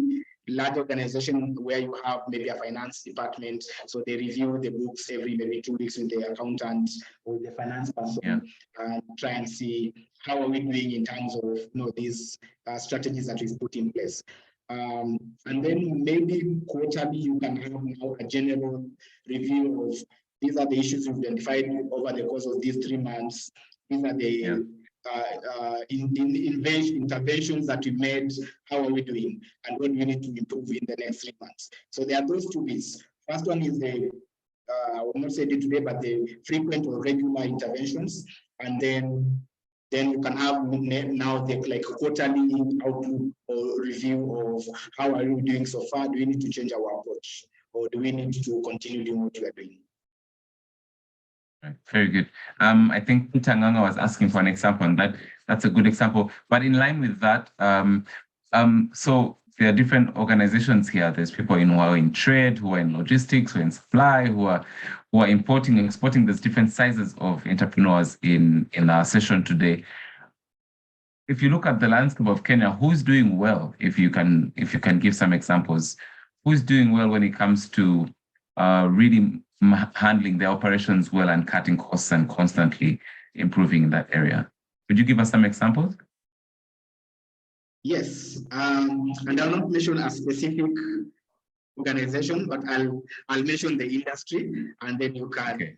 [SPEAKER 4] large organization where you have maybe a finance department, so they review the books every maybe 2 weeks with the accountant or the finance person and try and see how are we doing in terms of these strategies that we've put in place. And then maybe quarterly you can have now a general review of these are the issues we've identified over the course of these 3 months. These are the interventions that we made. How are we doing? And what do we need to improve in the next 3 months? So there are those two bits. First one is the, I will not say it today, but the frequent or regular interventions. And then you can have now the like quarterly outlook or review of how are we doing so far? Do we need to change our approach? Or do we need to continue doing what we are doing?
[SPEAKER 1] Right. Very good. I think Peter Nganga was asking for an example, and that's a good example. But in line with that, so there are different organizations here. There's people who are in trade, who are in logistics, who are in supply, who are importing and exporting. There's different sizes of entrepreneurs in our session today. If you look at the landscape of Kenya, who's doing well? If you can give some examples, who's doing well when it comes to really handling the operations well and cutting costs and constantly improving in that area? Could you give us some examples?
[SPEAKER 4] Yes, and I'll not mention a specific organization, but I'll mention the industry, and then you can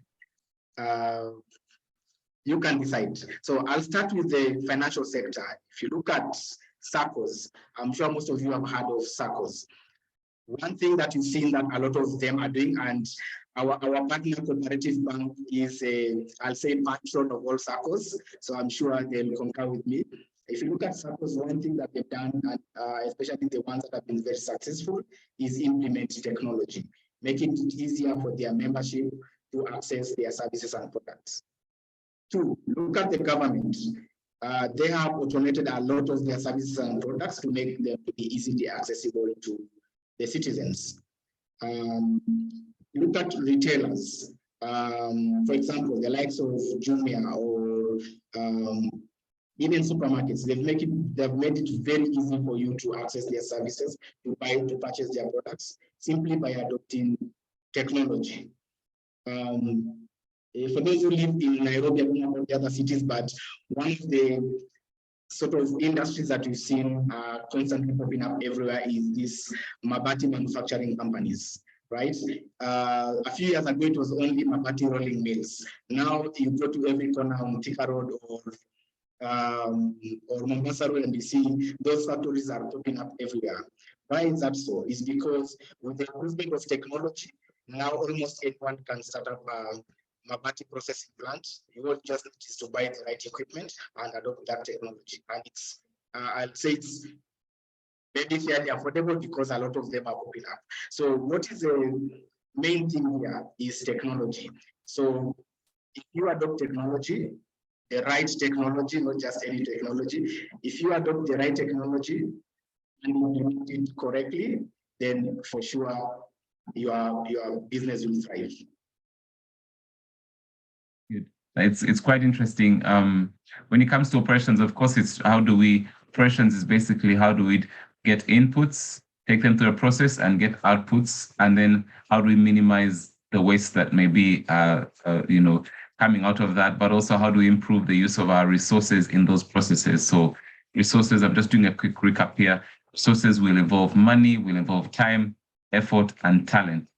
[SPEAKER 4] you can decide. So I'll start with the financial sector. If you look at SACCOs, I'm sure most of you have heard of SACCOs. One thing that you've seen that a lot of them are doing, and our partner Cooperative Bank is I'll say patron of all SACCOs, so I'm sure they'll concur with me. If you look at SACCOs, one thing that they've done, especially the ones that have been very successful, is implement technology, making it easier for their membership to access their services and products. 2, look at the government. They have automated a lot of their services and products to make them be easily accessible to the citizens. Look at retailers. For example, the likes of Jumia or even supermarkets. They've made it very easy for you to access their services, to purchase their products, simply by adopting technology. For those who live in Nairobi, I don't know about the other cities, but one of the sort of industries that we've seen constantly popping up everywhere is this Mabati manufacturing companies, right? A few years ago, it was only Mabati rolling mills. Now you go to every corner on Thika Road or Mombasa Road and you see those factories are popping up everywhere. Why is that so? It's because with the improvement of technology, now almost anyone can start up a Mabati processing plant. You will just need to buy the right equipment and adopt that technology. And it's, I'll say it's maybe fairly affordable because a lot of them are popping up. So what is the main thing here is technology. So if you adopt technology, the right technology, not just any technology, if you adopt the right technology and implement it correctly, then for sure your business will thrive.
[SPEAKER 1] Good. It's quite interesting. When it comes to operations, of course, operations is basically how do we get inputs, take them through a process and get outputs, and then how do we minimize the waste that may be, coming out of that, but also how do we improve the use of our resources in those processes. So resources, I'm just doing a quick recap here. Resources will involve money, will involve time, effort, and talent.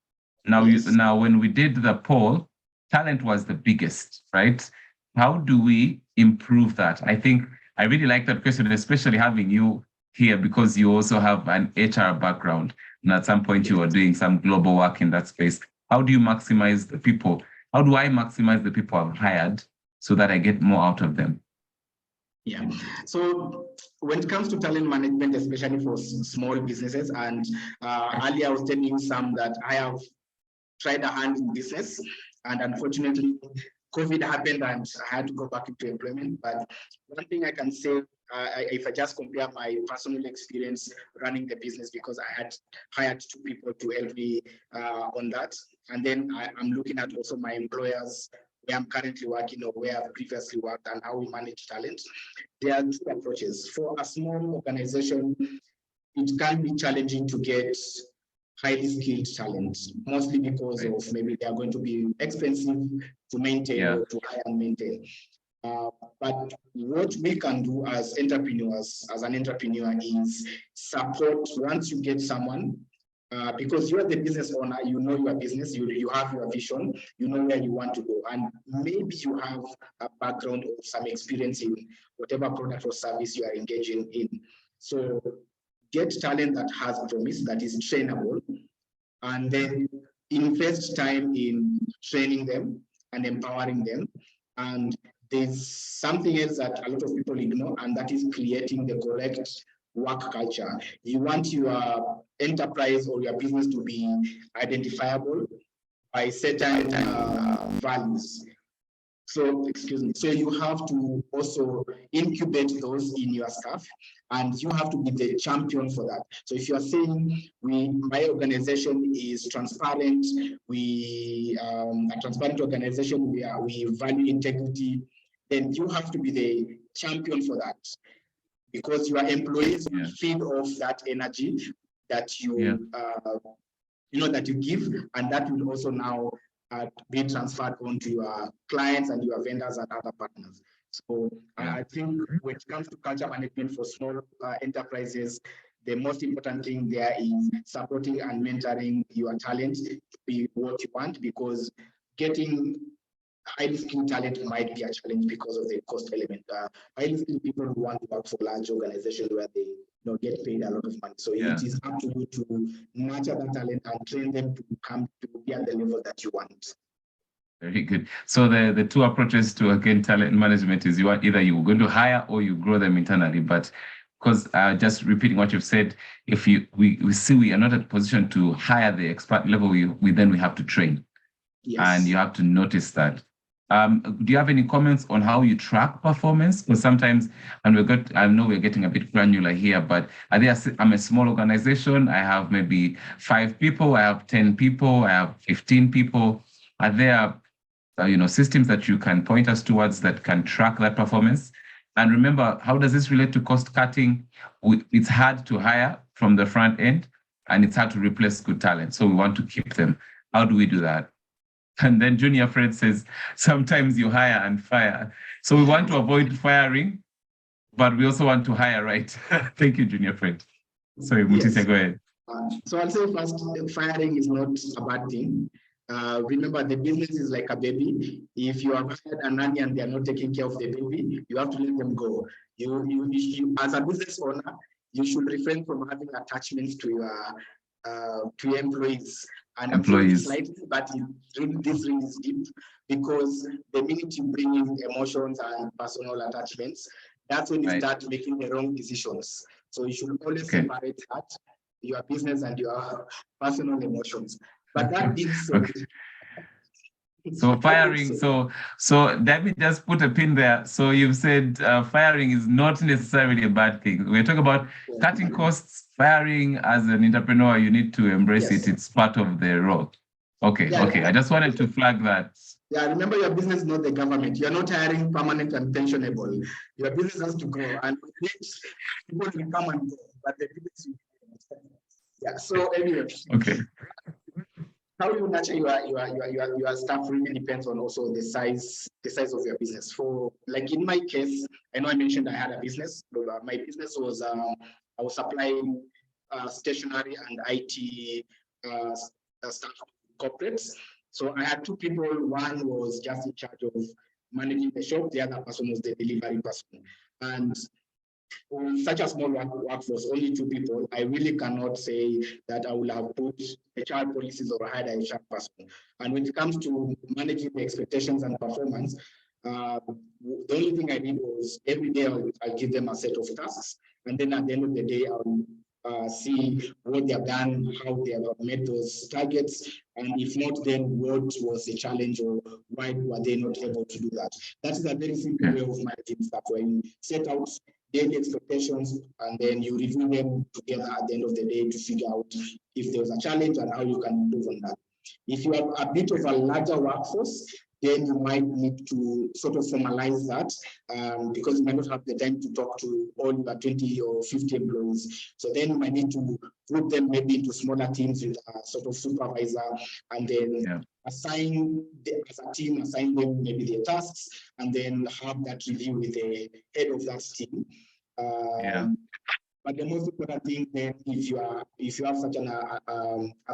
[SPEAKER 1] Now,
[SPEAKER 4] Yes.
[SPEAKER 1] now when we did the poll, talent was the biggest, right? How do we improve that? I think I really like that question, especially having you here because you also have an HR background. And at some point you were doing some global work in that space. How do you maximize the people? How do I maximize the people I've hired so that I get more out of them?
[SPEAKER 4] Yeah. So when it comes to talent management, especially for small businesses, and earlier I was telling you some that I have tried a hand in business, and unfortunately, COVID happened and I had to go back into employment. But one thing I can say, if I just compare my personal experience running the business, because I had hired 2 people to help me on that. And then I'm looking at also my employers where I'm currently working or where I've previously worked and how we manage talent. There are 2 approaches. For a small organization, it can be challenging to get highly skilled talent, mostly because of maybe they are going to be expensive to maintain or to hire and maintain. But what we can do as entrepreneurs, as an entrepreneur, is support once you get someone, because you are the business owner, you know your business, you have your vision, you know where you want to go, and maybe you have a background or some experience in whatever product or service you are engaging in. So get talent that has promise, that is trainable, and then invest time in training them and empowering them. And there's something else that a lot of people ignore, and that is creating the correct work culture. You want your enterprise or your business to be identifiable by certain values. So, excuse me. So you have to also incubate those in your staff, and you have to be the champion for that. So if you are saying my organization is transparent, a transparent organization, we value integrity, then you have to be the champion for that, because your employees will feed off that energy that you that you give, and that will also now be transferred onto your clients and your vendors and other partners. So I think when it comes to culture management for small enterprises, the most important thing there is supporting and mentoring your talent to be what you want, because getting highly skilled talent might be a challenge because of the cost element. Highly skilled people who want to work for large organizations where they get paid a lot of money. So it is up to you to nurture that talent and train them to come to be at the level that you want.
[SPEAKER 1] Very good. So the 2 approaches to, again, talent management is either you're going to hire or you grow them internally. But because just repeating what you've said, if we see we are not in a position to hire the expert level, we have to train. Yes. And you have to notice that. Do you have any comments on how you track performance? Because sometimes, and I know we're getting a bit granular here, but I'm a small organization. I have maybe 5 people, I have 10 people, I have 15 people. Are there, systems that you can point us towards that can track that performance? And remember, how does this relate to cost cutting? It's hard to hire from the front end, and it's hard to replace good talent. So we want to keep them. How do we do that? And then Junior Fred says, sometimes you hire and fire. So we want to avoid firing, but we also want to hire, right? Thank you, Junior Fred. Sorry, Mutisa, go ahead.
[SPEAKER 4] So I'll say first, firing is not a bad thing. Remember, the business is like a baby. If you have hired a nanny and they are not taking care of the baby, you have to let them go. You as a business owner, you should refrain from having attachments to your employees. And employees slightly, but this really is deep, because the minute you bring in emotions and personal attachments, that's when you start making the wrong decisions. So you should always separate that, your business and your personal emotions. But that being said,
[SPEAKER 1] so firing, so David just put a pin there. So you've said firing is not necessarily a bad thing. We're talking about cutting costs firing as an entrepreneur, you need to embrace
[SPEAKER 4] Yes.
[SPEAKER 1] it. It's part of the role. Okay,
[SPEAKER 4] Yeah.
[SPEAKER 1] okay. I just wanted to flag that.
[SPEAKER 4] Yeah, remember your business is not the government. You're not hiring permanent and pensionable. Your business has to grow, and people will come and go, but the business will. Yeah. So anyway.
[SPEAKER 1] Okay.
[SPEAKER 4] How you nurture your staff really depends on also the size of your business. For like in my case, I know I mentioned I had a business. My business was I was supplying stationery and IT stuff to corporates. So I had two people. One was just in charge of managing the shop. The other person was the delivery person. And on such a small workforce, only two people, I really cannot say that I will have put HR policies or hired a HR person. And when it comes to managing the expectations and performance, the only thing I did was every day I give them a set of tasks. And then at the end of the day, I'll see what they have done, how they have met those targets, and if not, then what was the challenge or why were they not able to do that? That is a very simple way of managing stuff, where you set out daily expectations and then you review them together at the end of the day to figure out if there was a challenge and how you can improve on that. If you have a bit of a larger workforce, then you might need to sort of formalize that because you might not have the time to talk to all your 20 or 50 employees. So then you might need to group them maybe into smaller teams with a sort of supervisor, and then assign as a team, assign them maybe their tasks, and then have that review with the head of that team. But the most important thing then, if you have such a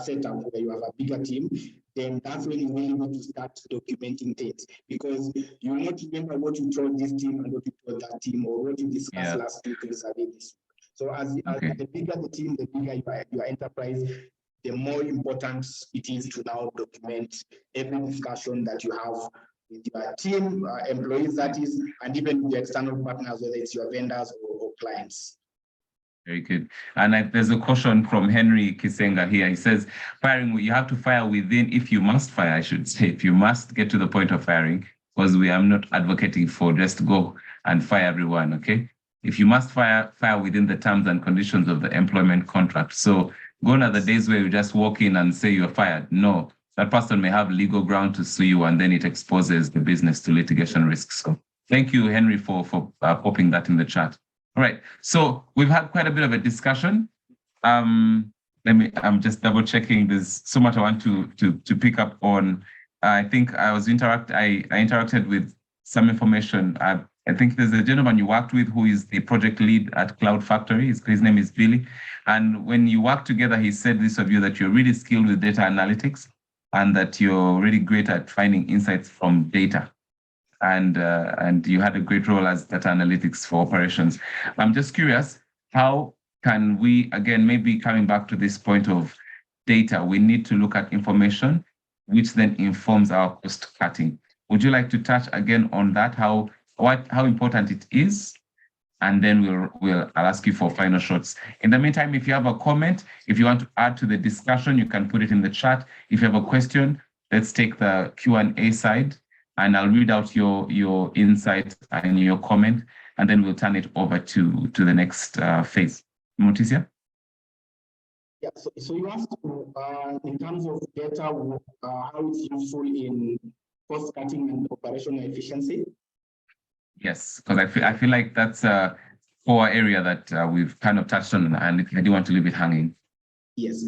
[SPEAKER 4] setup where you have a bigger team, then that's when you really need to start documenting things, because you will not remember what you told this team and what you told that team, or what you discussed last week or this. So as the bigger the team, the bigger your enterprise, the more important it is to now document every discussion that you have with your team, employees that is, and even with your external partners, whether it's your vendors or clients.
[SPEAKER 1] Very good. And there's a question from Henry Kisenga here. He says, firing, you have to fire within, if you must fire, I should say, if you must get to the point of firing, because we are not advocating for just go and fire everyone, okay? If you must fire within the terms and conditions of the employment contract. So gone are the days where you just walk in and say you're fired. No, that person may have legal ground to sue you, and then it exposes the business to litigation risks. So thank you, Henry, for popping that in the chat. All right, so we've had quite a bit of a discussion. I'm just double checking. There's so much I want to pick up on. I think I interacted with some information. I think there's a gentleman you worked with who is the project lead at Cloud Factory. His name is Billy. And when you work together, he said this of you, that you're really skilled with data analytics and that you're really great at finding insights from data. And you had a great role as data analytics for operations. I'm just curious, how can we, again, maybe coming back to this point of data, we need to look at information, which then informs our cost cutting. Would you like to touch again on that, how important it is? And then I'll ask you for final shots. In the meantime, if you have a comment, if you want to add to the discussion, you can put it in the chat. If you have a question, let's take the Q&A side, and I'll read out your insight and your comment, and then we'll turn it over to the next phase. Mutisia?
[SPEAKER 4] Yeah, so you asked in terms of data, how it's useful in cost cutting and operational efficiency.
[SPEAKER 1] Yes, because I feel like that's a core area that we've kind of touched on, and I do want to leave it hanging.
[SPEAKER 4] Yes.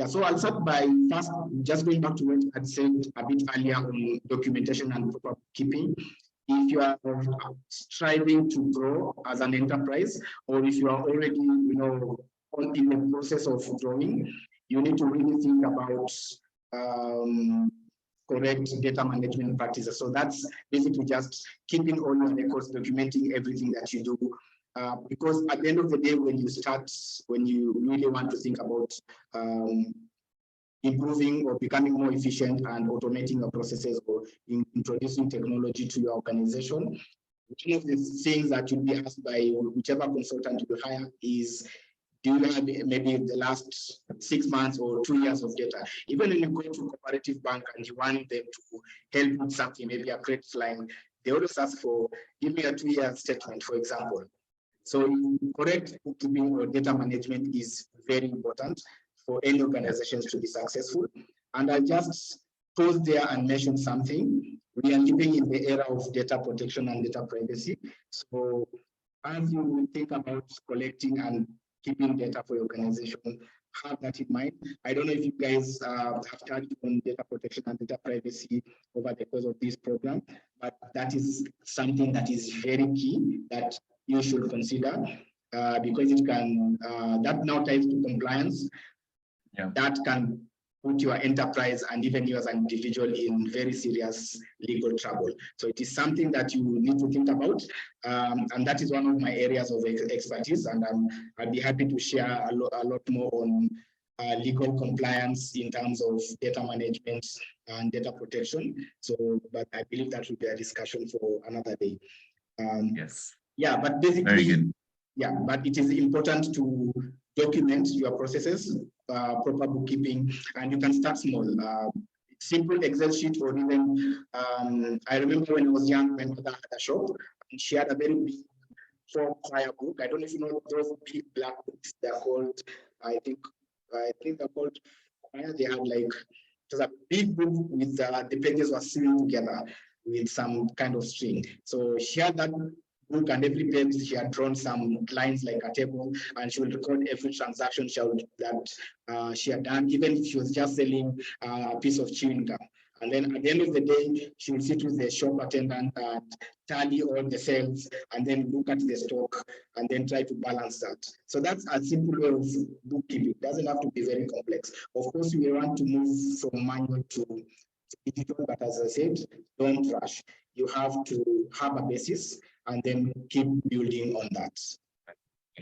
[SPEAKER 4] So I'll start by first just going back to what I said a bit earlier on documentation and proper keeping. If you are striving to grow as an enterprise, or if you are already, in the process of growing, you need to really think about correct data management practices. So that's basically just keeping all your records, documenting everything that you do. Because at the end of the day, when you really want to think about improving or becoming more efficient and automating your processes or introducing technology to your organization, one of the things that you'll be asked by whichever consultant you hire is, do you have maybe the last 6 months or 2 years of data? Even when you go to a cooperative bank and you want them to help with something, maybe a credit line, they always ask for, give me a 2-year statement, for example. So correct bookkeeping or data management is very important for any organizations to be successful. And I just pause there and mention something. We are living in the era of data protection and data privacy. So as you think about collecting and keeping data for your organization, have that in mind. I don't know if you guys have touched on data protection and data privacy over the course of this program, but that is something that is very key that you should consider because it can, that now ties to compliance.
[SPEAKER 1] Yeah.
[SPEAKER 4] That can put your enterprise and even you as an individual in very serious legal trouble. So it is something that you need to think about. And that is one of my areas of expertise. And I'd be happy to share a lot more on legal compliance in terms of data management and data protection. So, but I believe that will be a discussion for another day.
[SPEAKER 1] Yes.
[SPEAKER 4] Yeah, but basically,
[SPEAKER 1] very good.
[SPEAKER 4] Yeah, but it is important to document your processes, proper bookkeeping, and you can start small. Simple Excel sheet, or even, I remember when I was young, my mother had a shop, and she had a very big 4-quire book. I don't know if you know those big black books. They're called, I think they're called, they had like, it was a big book with the pages were sealed together with some kind of string. So she had that book, and every page she had drawn some lines like a table, and she would record every transaction that she had done, even if she was just selling a piece of chewing gum. And then at the end of the day, she would sit with the shop attendant and tally all the sales, and then look at the stock, and then try to balance that. So that's a simple way of bookkeeping. It doesn't have to be very complex. Of course, we want to move from manual to digital, but as I said, don't rush. You have to have a basis and then keep building on that.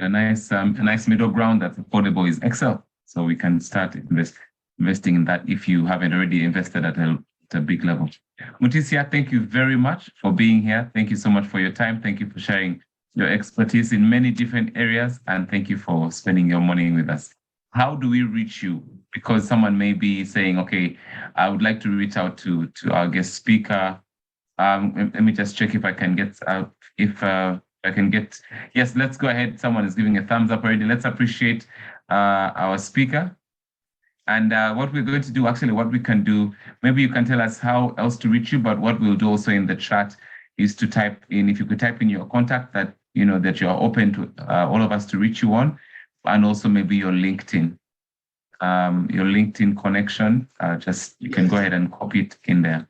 [SPEAKER 1] A nice middle ground that's affordable is Excel. So we can start investing in that if you haven't already invested at a big level. Mutisia, thank you very much for being here. Thank you so much for your time. Thank you for sharing your expertise in many different areas. And thank you for spending your morning with us. How do we reach you? Because someone may be saying, okay, I would like to reach out to our guest speaker. Let me just check if I can get yes, let's go ahead. Someone is giving a thumbs up already. Let's appreciate our speaker. And what we're going to do, actually, what we can do, maybe you can tell us how else to reach you, but what we'll do also in the chat is to type in, if you could type in your contact that, that you're open to all of us to reach you on, and also maybe your LinkedIn connection. You can go ahead and copy it in there.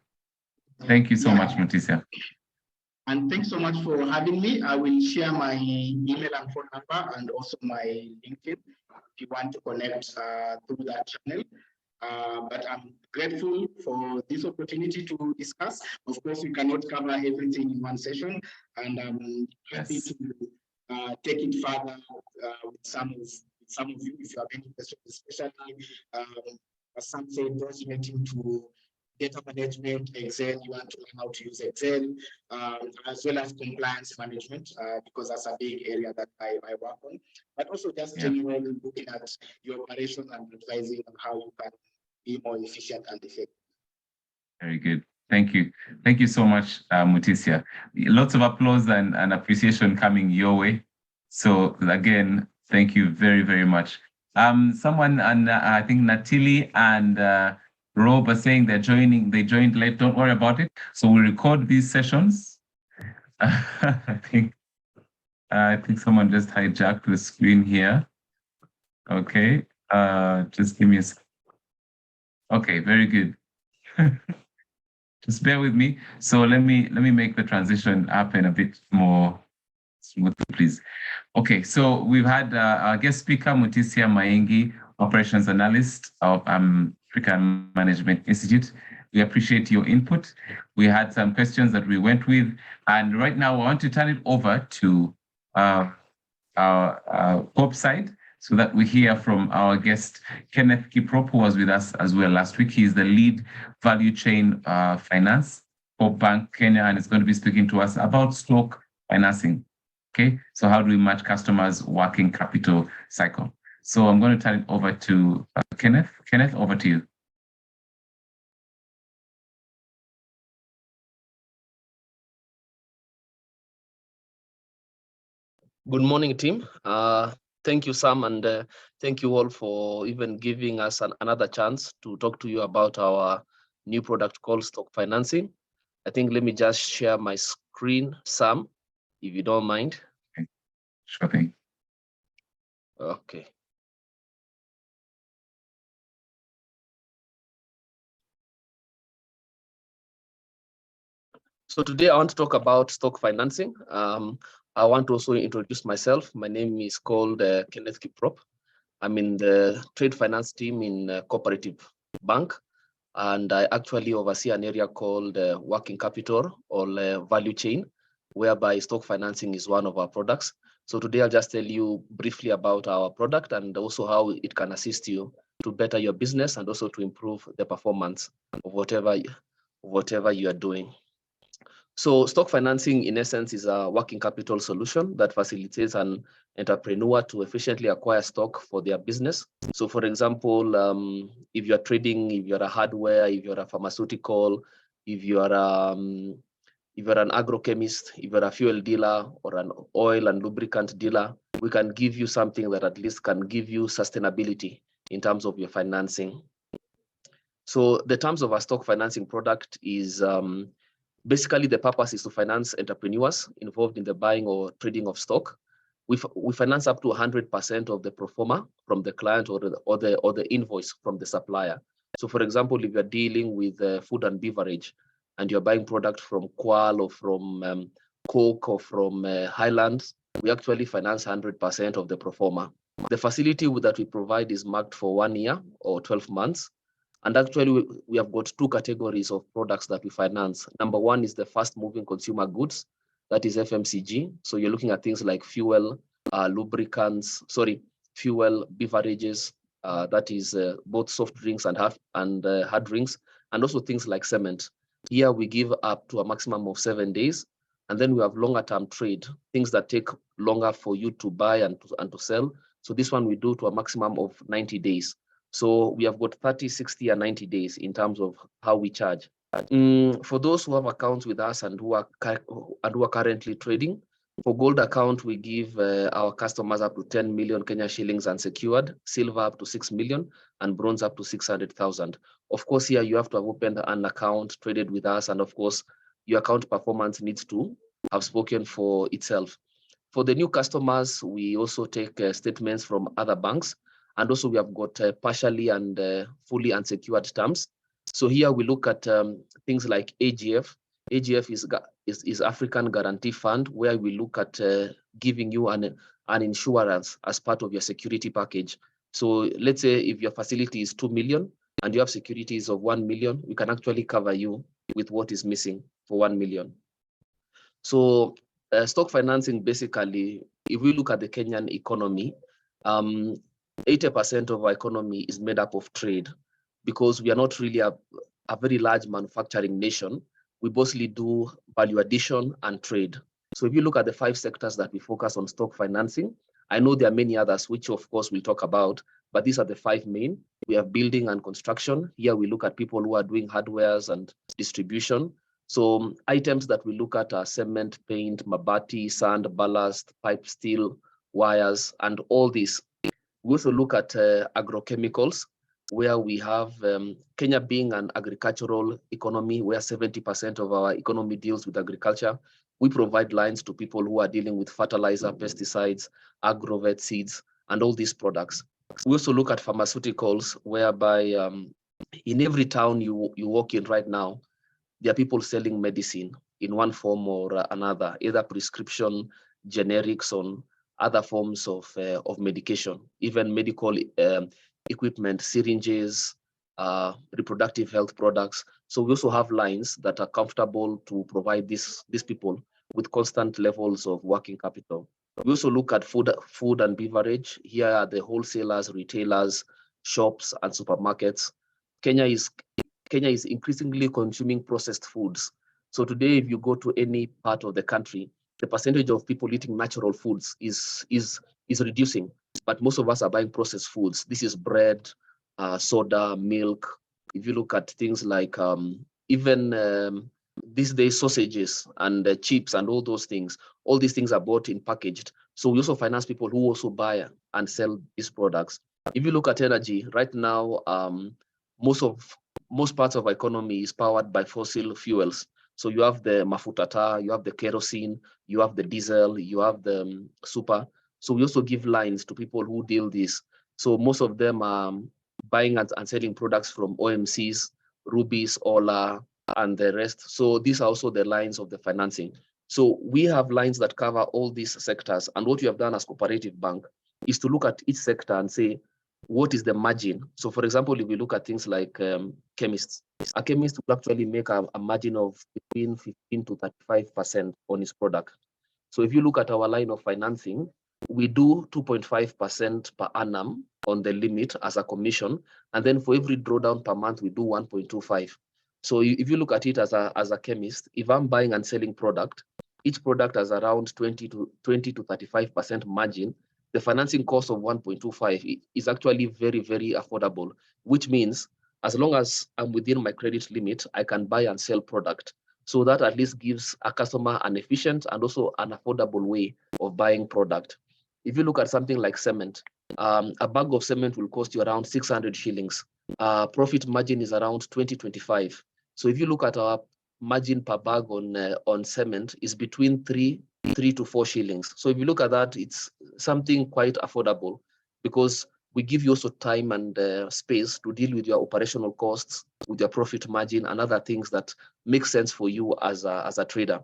[SPEAKER 1] Thank you so much, Mutisia.
[SPEAKER 4] And thanks so much for having me. I will share my email and phone number and also my LinkedIn if you want to connect through that channel. But I'm grateful for this opportunity to discuss. Of course, we cannot cover everything in one session, and I'm happy to take it further with some of you if you have any questions, especially as some say, those relating to data management, Excel, you want to learn how to use Excel, as well as compliance management, because that's a big area that I work on, but also just generally looking at your operation and advising on how you can be more efficient and effective. Very
[SPEAKER 1] good. Thank you. Thank you so much, Mutisia. Lots of applause and appreciation coming your way. So again, thank you very, very much. Someone, and I think Natili and Rob are saying they joined late. Don't worry about it. So we record these sessions. I think someone just hijacked the screen here. Okay. Just give me a second. Okay, very good. Just bear with me. So let me make the transition happen a bit more smoothly, please. Okay, so we've had our guest speaker, Mutisia Maingi, operations analyst of African Management Institute. We appreciate your input. We had some questions that we went with, and right now I want to turn it over to our Pope side so that we hear from our guest, Kenneth Kiprop, who was with us as well last week. He is the lead value chain finance for Bank Kenya, and is going to be speaking to us about stock financing. Okay, so how do we match customers' working capital cycle? So I'm going to turn it over to Kenneth. Kenneth, over to you.
[SPEAKER 5] Good morning, team. Thank you, Sam, and thank you all for even giving us another chance to talk to you about our new product called stock financing. I think let me just share my screen, Sam, if you don't mind.
[SPEAKER 1] Okay. Sure thing.
[SPEAKER 5] Okay. So today I want to talk about stock financing. I want to also introduce myself. My name is called Kenneth Kiprop. I'm in the trade finance team in Cooperative Bank, and I actually oversee an area called working capital or value chain, whereby stock financing is one of our products. So today I'll just tell you briefly about our product and also how it can assist you to better your business and also to improve the performance of whatever you are doing. So stock financing, in essence, is a working capital solution that facilitates an entrepreneur to efficiently acquire stock for their business. So for example, if you're trading, if you're a hardware, if you're a pharmaceutical, if you're an agrochemist, if you're a fuel dealer or an oil and lubricant dealer, we can give you something that at least can give you sustainability in terms of your financing. So the terms of our stock financing product is basically, the purpose is to finance entrepreneurs involved in the buying or trading of stock. We finance up to 100% of the pro forma from the client or the invoice from the supplier. So, for example, if you're dealing with food and beverage, and you're buying product from Qual or from Coke or from Highlands, we actually finance 100% of the pro forma. The facility that we provide is marked for 1 year or 12 months. And actually, we have got two categories of products that we finance. Number one is the fast-moving consumer goods, that is FMCG. So you're looking at things like fuel, fuel, beverages, that is both soft drinks and hard drinks, and also things like cement. Here we give up to a maximum of 7 days, and then we have longer-term trade, things that take longer for you to buy and to sell. So this one we do to a maximum of 90 days. So we have got 30, 60, and 90 days in terms of how we charge. For those who have accounts with us and who are currently trading, for gold account, we give our customers up to 10 million Kenya shillings unsecured, silver up to 6 million, and bronze up to 600,000. Of course, here you have to have opened an account, traded with us, and of course, your account performance needs to have spoken for itself. For the new customers, we also take statements from other banks. And also we have got partially and fully unsecured terms. So here we look at things like AGF. AGF is African Guarantee Fund, where we look at giving you an insurance as part of your security package. So let's say if your facility is 2 million and you have securities of 1 million, we can actually cover you with what is missing for 1 million. So stock financing, basically, if we look at the Kenyan economy, 80% of our economy is made up of trade, because we are not really a very large manufacturing nation. We mostly do value addition and trade. So if you look at the 5 sectors that we focus on stock financing, I know there are many others, which of course we'll talk about, but these are the 5 main. We have building and construction. Here we look at people who are doing hardwares and distribution. So items that we look at are cement, paint, mabati, sand, ballast, pipe, steel, wires, and all these. We also look at agrochemicals, where we have Kenya being an agricultural economy, where 70% of our economy deals with agriculture. We provide lines to people who are dealing with fertilizer, pesticides, agrovet seeds, and all these products. We also look at pharmaceuticals, whereby in every town you walk in right now, there are people selling medicine in one form or another, either prescription, generics, on other forms of medication, even medical equipment, syringes, reproductive health products. So we also have lines that are comfortable to provide these people with constant levels of working capital. We also look at food and beverage. Here are the wholesalers, retailers, shops, and supermarkets. Kenya is increasingly consuming processed foods. So today, if you go to any part of the country, the percentage of people eating natural foods is reducing, but most of us are buying processed foods. This is bread, soda, milk. If you look at things like even these days, sausages and chips and all those things, all these things are bought in packaged. So we also finance people who also buy and sell these products. If you look at energy right now, most parts of our economy is powered by fossil fuels. So you have the mafuta taa, you have the kerosene, you have the diesel, you have the super. So we also give lines to people who deal this. So most of them are buying and selling products from OMCs, Rubis, Ola, and the rest. So these are also the lines of the financing. So we have lines that cover all these sectors. And what we have done as Cooperative Bank is to look at each sector and say, what is the margin? So for example, if we look at things like chemists, a chemist will actually make a margin of between 15 to 35% on his product. So if you look at our line of financing, we do 2.5% per annum on the limit as a commission. And then for every drawdown per month, we do 1.25. So if you look at it as a chemist, if I'm buying and selling product, each product has around 20 to 35% margin. The financing cost of 1.25 is actually very, very affordable, which means as long as I'm within my credit limit, I can buy and sell product. So that at least gives a customer an efficient and also an affordable way of buying product. If you look at something like cement, a bag of cement will cost you around 600 shillings. Profit margin is around 20-25. So if you look at our margin per bag on cement is between 3 to 4 shillings. So if you look at that, it's something quite affordable because we give you also time and space to deal with your operational costs, with your profit margin and other things that make sense for you as a trader.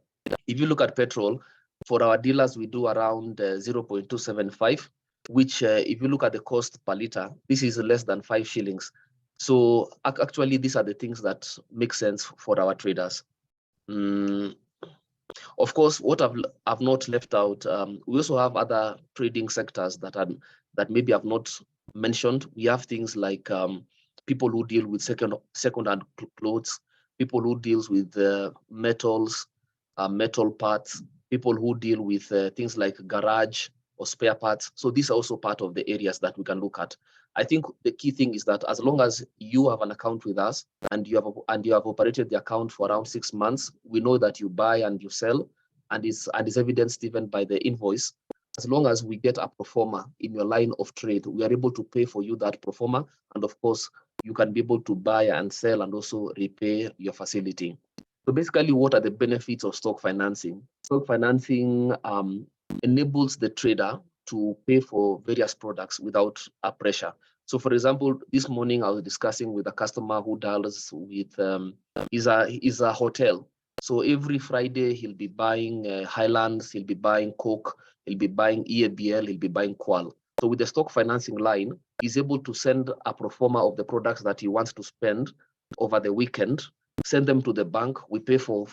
[SPEAKER 5] If you look at petrol, for our dealers, we do around 0.275, which if you look at the cost per liter, this is less than 5 shillings. So actually, these are the things that make sense for our traders. Of course, what I've not left out, we also have other trading sectors that maybe I've not mentioned. We have things like people who deal with second-hand clothes, people who deals with metals, metal parts, people who deal with things like garage or spare parts. So these are also part of the areas that we can look at. I think the key thing is that as long as you have an account with us and you have operated the account for around 6 months, we know that you buy and you sell, and is evidenced even by the invoice. As long as we get a pro forma in your line of trade, we are able to pay for you that pro forma, and of course, you can be able to buy and sell and also repay your facility. So basically, what are the benefits of stock financing? Stock financing enables the trader to pay for various products without a pressure. So for example, this morning I was discussing with a customer who deals with is a hotel. So every Friday he'll be buying Highlands, he'll be buying Coke, he'll be buying EABL, he'll be buying Qual. So with the stock financing line, he's able to send a pro forma of the products that he wants to spend over the weekend, send them to the bank, we pay for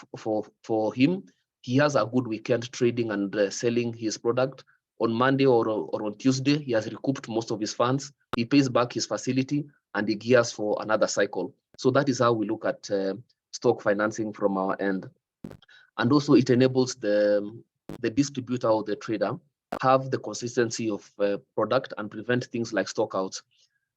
[SPEAKER 5] him. He has a good weekend trading and selling his product. On Monday or on Tuesday, he has recouped most of his funds. He pays back his facility and he gears for another cycle. So that is how we look at stock financing from our end. And also it enables the distributor or the trader have the consistency of product and prevent things like stockouts.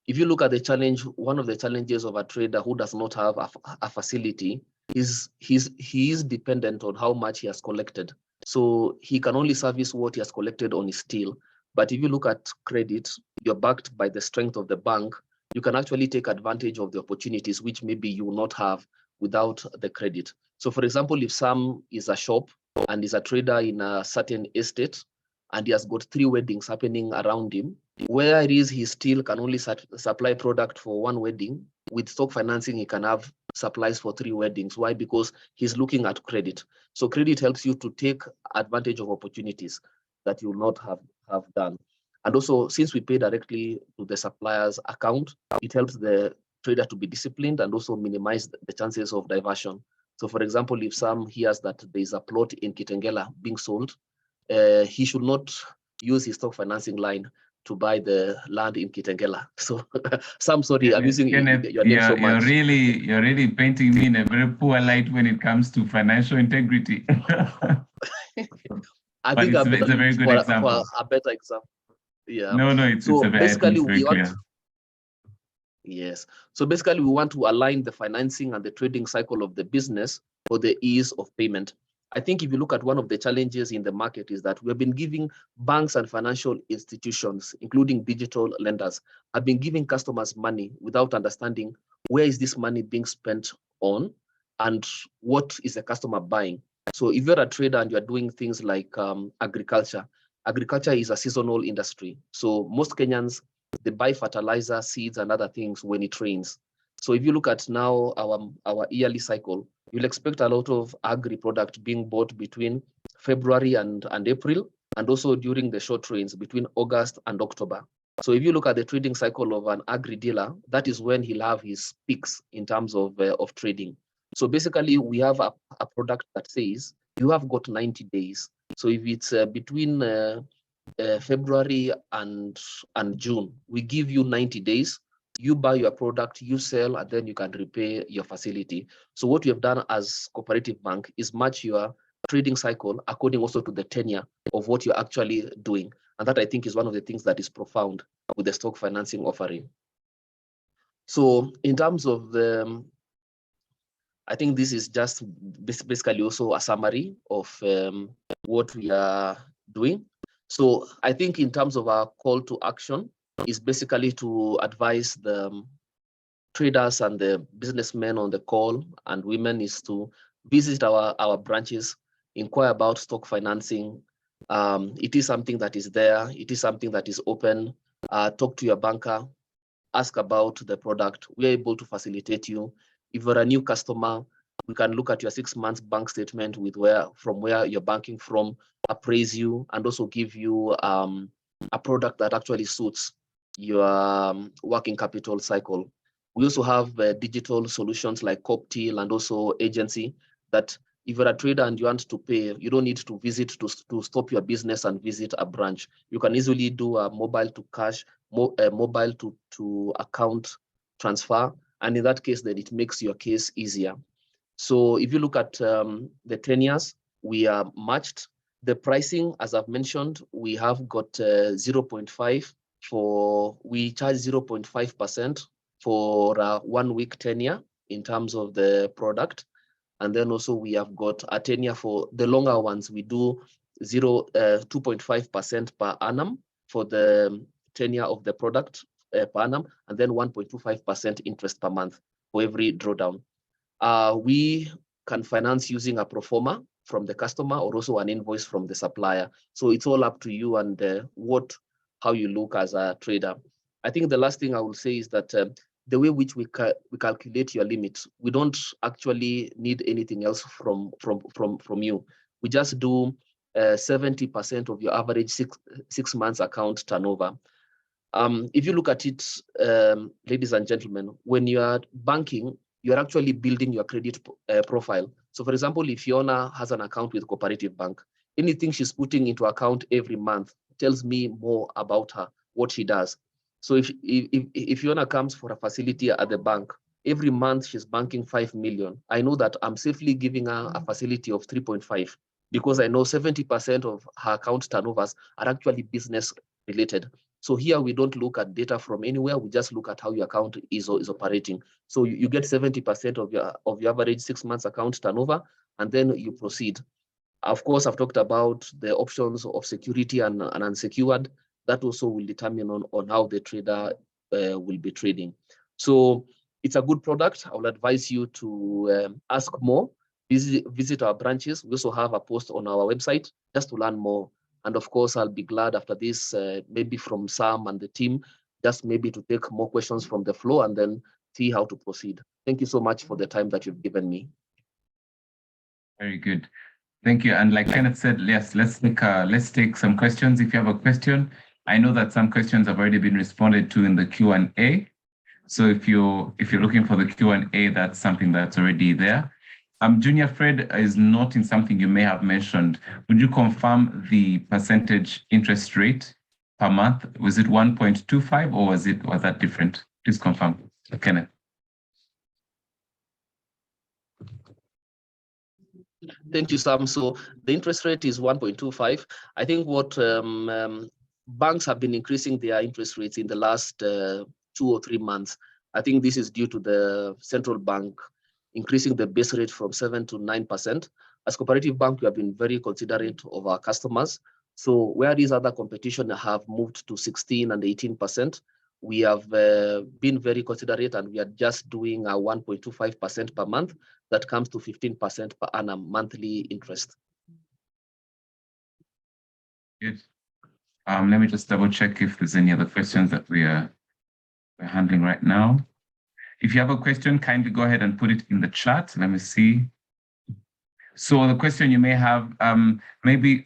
[SPEAKER 5] If you look at the challenge, one of the challenges of a trader who does not have a facility is he is dependent on how much he has collected. So he can only service what he has collected on his till. But if you look at credit, you're backed by the strength of the bank. You can actually take advantage of the opportunities which maybe you will not have without the credit. So for example, if Sam is a shop and is a trader in a certain estate and he has got 3 weddings happening around him, where it is he still can only supply product for 1 wedding, with stock financing he can have supplies for 3 weddings. Why? Because he's looking at credit. So credit helps you to take advantage of opportunities that you will not have done. And also, since we pay directly to the supplier's account, it helps the trader to be disciplined and also minimize the chances of diversion. So for example, if Sam hears that there is a plot in Kitengela being sold, he should not use his stock financing line to buy the land in Kitengela. So Sam, sorry, I'm using your name so much.
[SPEAKER 1] You're really painting me in a very poor light when it comes to financial integrity.
[SPEAKER 5] I think it's
[SPEAKER 1] a very good example.
[SPEAKER 5] For a better example. Yeah.
[SPEAKER 1] No, it's
[SPEAKER 5] basically
[SPEAKER 1] we want.
[SPEAKER 5] Yes. So basically, we want to align the financing and the trading cycle of the business for the ease of payment. I think if you look at one of the challenges in the market is that we've been giving banks and financial institutions, including digital lenders, have been giving customers money without understanding where is this money being spent on and what is the customer buying. So if you're a trader and you're doing things like agriculture is a seasonal industry. So most Kenyans, they buy fertilizer, seeds, and other things when it rains. So if you look at now our yearly cycle, you'll expect a lot of agri product being bought between February and April, and also during the short rains between August and October. So if you look at the trading cycle of an agri dealer, that is when he'll have his peaks in terms of trading. So basically, we have a product that says you have got 90 days. So if it's between February and June, we give you 90 days. You buy your product, you sell, and then you can repay your facility. So what we have done as Cooperative Bank is match your trading cycle according also to the tenure of what you're actually doing. And that I think is one of the things that is profound with the stock financing offering. So in terms of the, I think this is just basically also a summary of what we are doing. So I think in terms of our call to action is basically to advise the traders and the businessmen on the call and women is to visit our branches, inquire about stock financing. It is something that is there. It is something that is open. Talk to your banker, ask about the product. We are able to facilitate you. If you're a new customer, we can look at your 6 months bank statement with from where you're banking from, appraise you, and also give you a product that actually suits your working capital cycle. We also have digital solutions like Coptil and also agency that if you're a trader and you want to pay, you don't need to visit to stop your business and visit a branch. You can easily do a mobile to cash, mobile to account transfer. And in that case, then it makes your case easier. So if you look at the tenures, we are matched. The pricing, as I've mentioned, we have got 0.5 we charge 0.5% for a 1 week tenure in terms of the product. And then also we have got a tenure for the longer ones. We do 2.5% per annum for the tenure of the product per annum, and then 1.25% interest per month for every drawdown. We can finance using a pro forma from the customer or also an invoice from the supplier. So it's all up to you and how you look as a trader. I think the last thing I will say is that the way which we calculate your limits, we don't actually need anything else from you. We just do 70% of your average six months account turnover. If you look at it, ladies and gentlemen, when you are banking, you're actually building your credit profile. So for example, if Fiona has an account with Cooperative Bank, anything she's putting into account every month tells me more about her, what she does. So if Fiona comes for a facility at the bank, every month she's banking 5 million. I know that I'm safely giving her a facility of 3.5 because I know 70% of her account turnovers are actually business related. So here we don't look at data from anywhere. We just look at how your account is operating. So you get 70% of your average 6 months account turnover, and then you proceed. Of course, I've talked about the options of security and unsecured. That also will determine on how the trader will be trading. So it's a good product. I will advise you to ask more, visit our branches. We also have a post on our website just to learn more. And of course, I'll be glad after this, maybe from Sam and the team, just maybe to take more questions from the floor and then see how to proceed. Thank you so much for the time that you've given me.
[SPEAKER 1] Very good. Thank you. And like Kenneth said, yes, let's take some questions. If you have a question, I know that some questions have already been responded to in the Q&A. So if you're looking for the Q&A, that's something that's already there. Junior Fred is noting something you may have mentioned. Would you confirm the percentage interest rate per month? Was it 1.25 or was that different? Please confirm, Kenneth.
[SPEAKER 5] Thank you, Sam. So the interest rate is 1.25. I think what banks have been increasing their interest rates in the last 2 or 3 months. I think this is due to the central bank increasing the base rate from 7 to 9%. As Cooperative Bank, we have been very considerate of our customers. So where these other competition have moved to 16 and 18%, we have been very considerate, and we are just doing a 1.25% per month. That comes to 15% per annum monthly interest.
[SPEAKER 1] Good. Let me just double check if there's any other questions that we're handling right now. If you have a question, kindly go ahead and put it in the chat. Let me see. So the question you may have, maybe,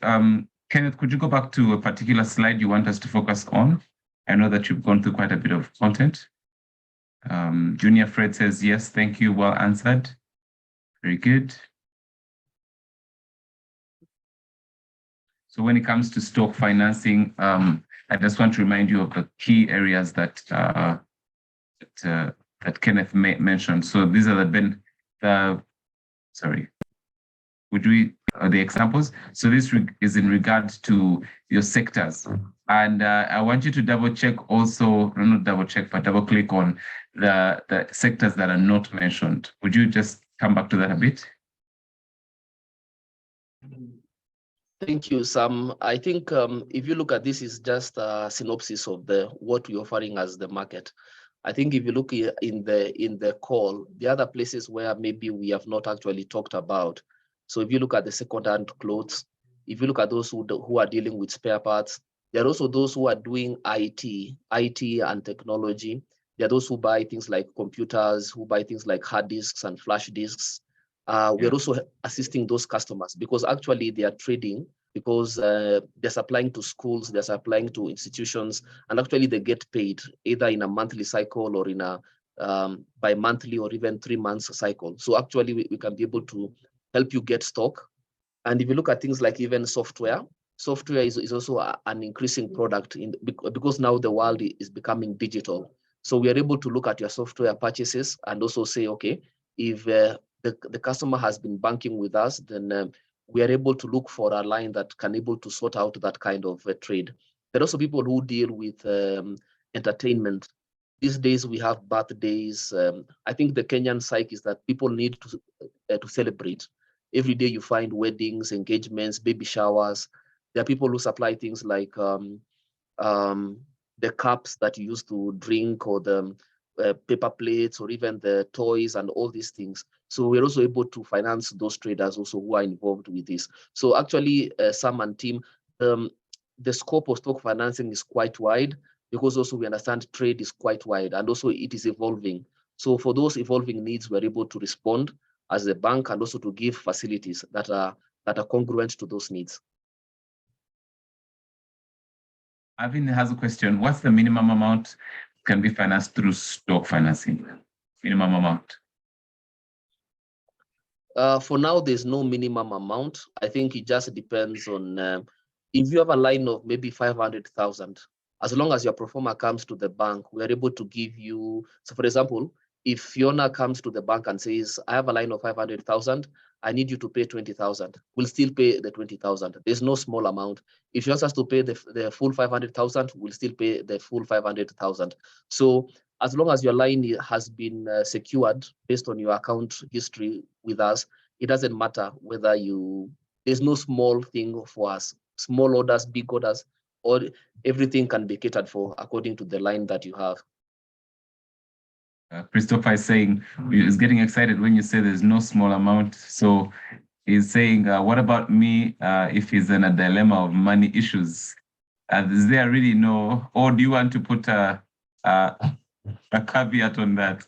[SPEAKER 1] Kenneth, could you go back to a particular slide you want us to focus on? I know that you've gone through quite a bit of content. Junior Fred says, yes, thank you, well answered. Very good. So when it comes to stock financing, I just want to remind you of the key areas that that Kenneth mentioned. So these are the examples. So this is in regards to your sectors. And I want you to double check also, not double check, but double click on the sectors that are not mentioned. Would you just come back to that a bit?
[SPEAKER 5] Thank you, Sam. I think if you look at this, is just a synopsis of what we're offering as the market. I think if you look in the call, the other places where maybe we have not actually talked about. So if you look at the second-hand clothes, if you look at those who are dealing with spare parts, there are also those who are doing IT and technology. There are those who buy things like computers, who buy things like hard disks and flash disks. We are also assisting those customers because actually they are trading, because they're supplying to schools, they're supplying to institutions, and actually they get paid either in a monthly cycle or in a bi-monthly or even 3 months cycle. So actually we can be able to help you get stock. And if you look at things like even software is also an increasing product because now the world is becoming digital. So we are able to look at your software purchases and also say, okay, if the customer has been banking with us, then we are able to look for a line that can able to sort out that kind of trade. There are also people who deal with entertainment. These days we have birthdays. I think the Kenyan psyche is that people need to celebrate. Every day you find weddings, engagements, baby showers. There are people who supply things like the cups that you use to drink, or the paper plates, or even the toys and all these things. So we're also able to finance those traders also who are involved with this. So actually, Sam and team, the scope of stock financing is quite wide, because also we understand trade is quite wide, and also it is evolving. So for those evolving needs, we're able to respond as a bank and also to give facilities that are congruent to those needs.
[SPEAKER 1] Avin has a question. What's the minimum amount can be financed through stock financing? Minimum amount?
[SPEAKER 5] For now, there's no minimum amount. I think it just depends on if you have a line of maybe 500,000, as long as your pro forma comes to the bank, we're able to give you. So for example, if Fiona comes to the bank and says, I have a line of 500,000, I need you to pay 20,000, we'll still pay the 20,000. There's no small amount. If she wants us to pay the full 500,000, we'll still pay the full 500,000. So as long as your line has been secured based on your account history with us, it doesn't matter whether there's no small thing for us. Small orders, big orders, or everything can be catered for according to the line that you have.
[SPEAKER 1] Christopher is saying, he's getting excited when you say there's no small amount. So he's saying, what about me if he's in a dilemma of money issues? Is there really no, or do you want to put a caveat on that?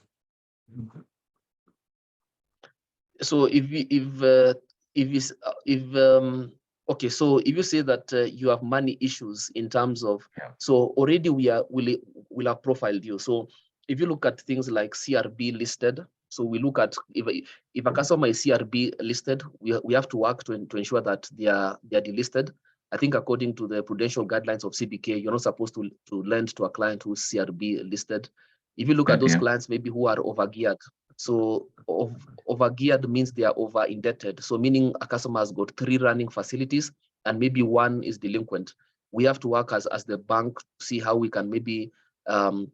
[SPEAKER 5] So okay, so if you say that you have money issues in terms of, so already we'll have profiled you. So if you look at things like CRB listed, so we look at if a customer is CRB listed, we have to work to ensure that they are delisted. I think according to the prudential guidelines of CBK, you're not supposed to lend to a client who's CRB listed. If you look at those clients maybe who are overgeared, so overgeared means they are over indebted. So meaning a customer has got 3 running facilities and maybe 1 is delinquent. We have to work as the bank to see how we can maybe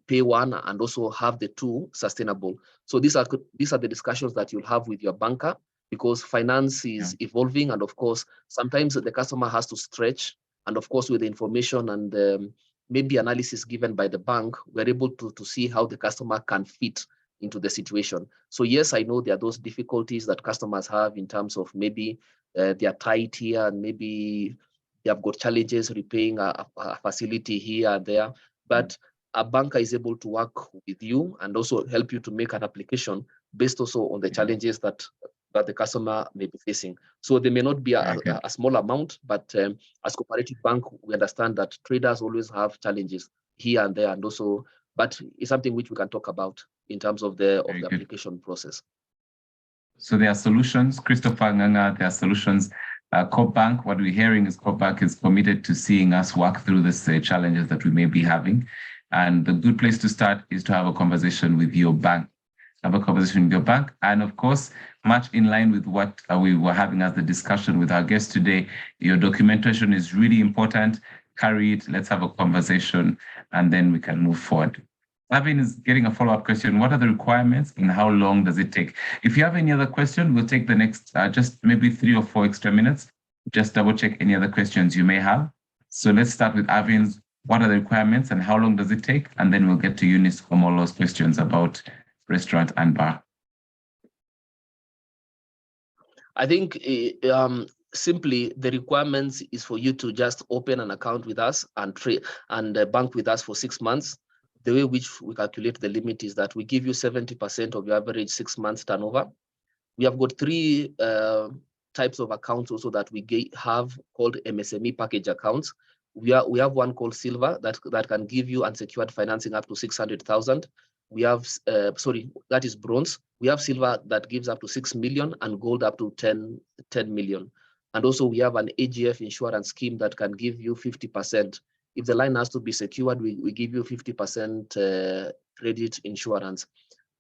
[SPEAKER 5] pay 1 and also have the 2 sustainable. So these are the discussions that you'll have with your banker because finance is evolving, and of course, sometimes the customer has to stretch, and of course, with the information and maybe analysis given by the bank, we're able to see how the customer can fit into the situation. So yes, I know there are those difficulties that customers have in terms of maybe they are tight here and maybe they have got challenges repaying a facility here and there, but a banker is able to work with you and also help you to make an application based also on the challenges that the customer may be facing. So they may not be a small amount, but as Cooperative Bank, we understand that traders always have challenges here and there, and also, but it's something which we can talk about in terms of the application process.
[SPEAKER 1] So there are solutions, Christopher Nganga, there are solutions. Coop Bank, what we're hearing is Coop Bank is committed to seeing us work through these challenges that we may be having. And the good place to start is to have a conversation with your bank. Have a conversation with your bank. And of course, much in line with what we were having as the discussion with our guest today, your documentation is really important. Carry it, let's have a conversation, and then we can move forward. Avin is getting a follow-up question. What are the requirements and how long does it take? If you have any other question, we'll take the next, just maybe 3 or 4 extra minutes. Just double check any other questions you may have. So let's start with Avin's. What are the requirements and how long does it take? And then we'll get to Eunice Omolo's questions about restaurant and bar.
[SPEAKER 5] I think simply the requirements is for you to just open an account with us and trade and bank with us for 6 months. The way which we calculate the limit is that we give you 70% of your average 6 months turnover. We have got 3 types of accounts also that we have called MSME package accounts. We have one called Silver that can give you unsecured financing up to 600,000. We have, that is Bronze. We have Silver that gives up to 6 million and Gold up to 10 million. And also we have an AGF insurance scheme that can give you 50%. If the line has to be secured, we give you 50% credit insurance.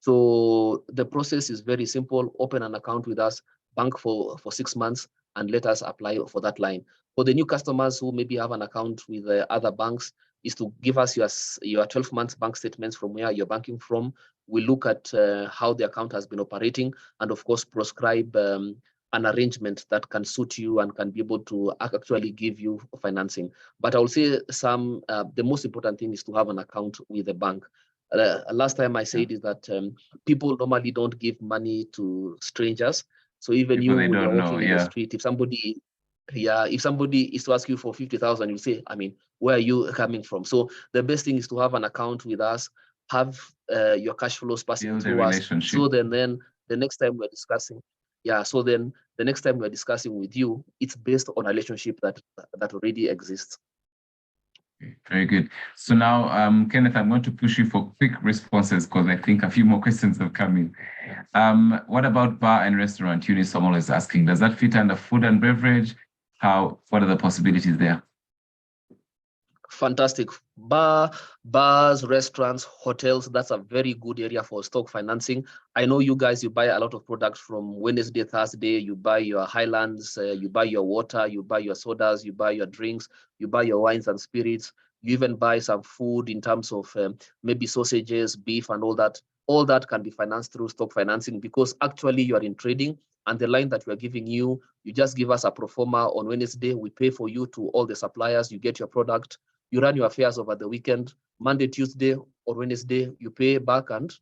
[SPEAKER 5] So the process is very simple. Open an account with us, bank for 6 months, and let us apply for that line. For the new customers who maybe have an account with other banks, is to give us your 12 months bank statements from where you're banking from. We look at how the account has been operating, and of course prescribe an arrangement that can suit you and can be able to actually give you financing. But I will say the most important thing is to have an account with a bank. Last time I said is that people normally don't give money to strangers. So even people you when you're walking in the street, if somebody is to ask you for 50,000, you say, I mean, where are you coming from? So the best thing is to have an account with us, have your cash flows passing through us. So then the next time we're discussing, the next time we're discussing with you, it's based on a relationship that already exists.
[SPEAKER 1] Okay, very good. So now, Kenneth, I'm going to push you for quick responses because I think a few more questions have come in. What about bar and restaurant? Eunice Omolo is asking, does that fit under food and beverage? What are the possibilities there?
[SPEAKER 5] Fantastic. Bars, restaurants, hotels, that's a very good area for stock financing. I know you guys, you buy a lot of products from Wednesday, Thursday, you buy your Highlands, you buy your water, you buy your sodas, you buy your drinks, you buy your wines and spirits, you even buy some food in terms of maybe sausages, beef and all that. All that can be financed through stock financing because actually you are in trading, and the line that we are giving you, you just give us a pro forma on Wednesday, we pay for you to all the suppliers, you get your product, you run your affairs over the weekend, Monday, Tuesday, or Wednesday, you pay back and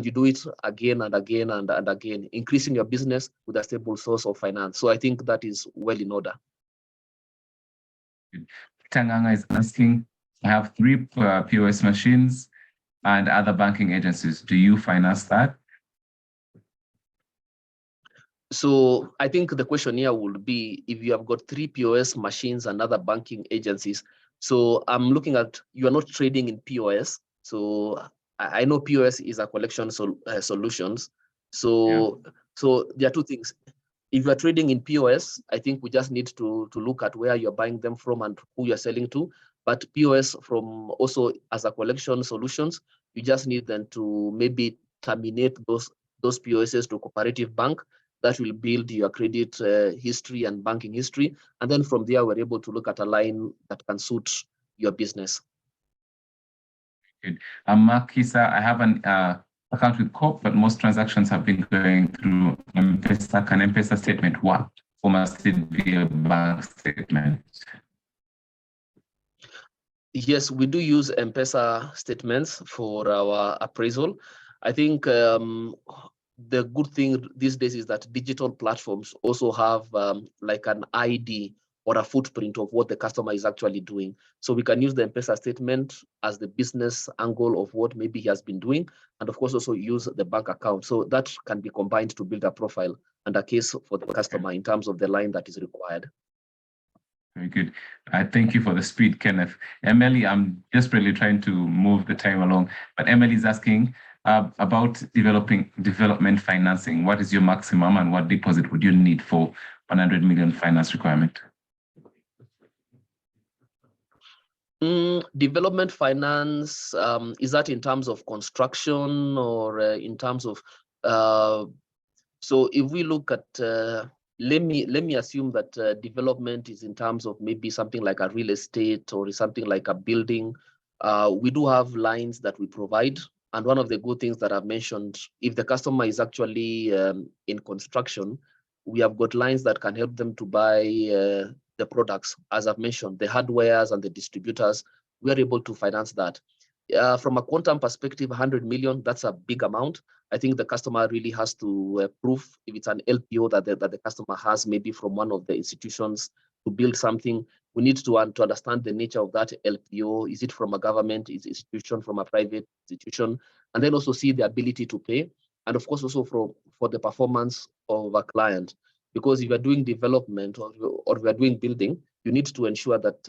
[SPEAKER 5] you do it again and again and again, increasing your business with a stable source of finance. So I think that is well in order.
[SPEAKER 1] Tanganga is asking, I have 3 POS machines and other banking agencies. Do you finance that?
[SPEAKER 5] So I think the question here would be if you have got 3 POS machines and other banking agencies. So I'm looking at, you are not trading in POS. So I know POS is a collection solutions. So there are 2 things. If you are trading in POS, I think we just need to look at where you're buying them from and who you're selling to. But POS from also as a collection solutions, you just need them to maybe terminate those POSs to Cooperative Bank. That will build your credit history and banking history. And then from there, we're able to look at a line that can suit your business.
[SPEAKER 1] Good. Mark Kisa, I have an account with Coop, but most transactions have been going through M-Pesa. M-Pesa, can M-Pesa statement work, or must it be a bank statement?
[SPEAKER 5] Yes, we do use M-Pesa statements for our appraisal. I think the good thing these days is that digital platforms also have like an ID or a footprint of what the customer is actually doing. So we can use the M-Pesa statement as the business angle of what maybe he has been doing, and of course also use the bank account. So that can be combined to build a profile and a case for the customer in terms of the line that is required.
[SPEAKER 1] Very good. Thank you for the speed, Kenneth. Emily, I'm desperately trying to move the time along, but Emily is asking about development financing. What is your maximum and what deposit would you need for 100 million finance requirement?
[SPEAKER 5] Development finance, is that in terms of construction or in terms of, so if we look at, let me assume that development is in terms of maybe something like a real estate or something like a building. We do have lines that we provide. And one of the good things that I've mentioned, if the customer is actually in construction, we have got lines that can help them to buy the products. As I've mentioned, the hardwares and the distributors, we are able to finance that. From a quantum perspective, 100 million, that's a big amount. I think the customer really has to prove if it's an LPO that the customer has maybe from one of the institutions to build something. We need to understand the nature of that LPO. Is it from a government institution, from a private institution? And then also see the ability to pay. And of course, also for the performance of a client. Because if you're doing development or we are doing building, you need to ensure that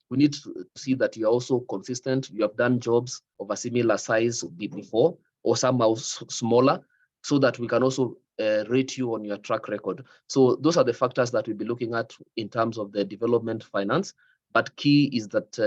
[SPEAKER 5] we need to see that you're also consistent. You have done jobs of a similar size before or somehow smaller, so that we can also rate you on your track record. So those are the factors that we'll be looking at in terms of the development finance. But key is that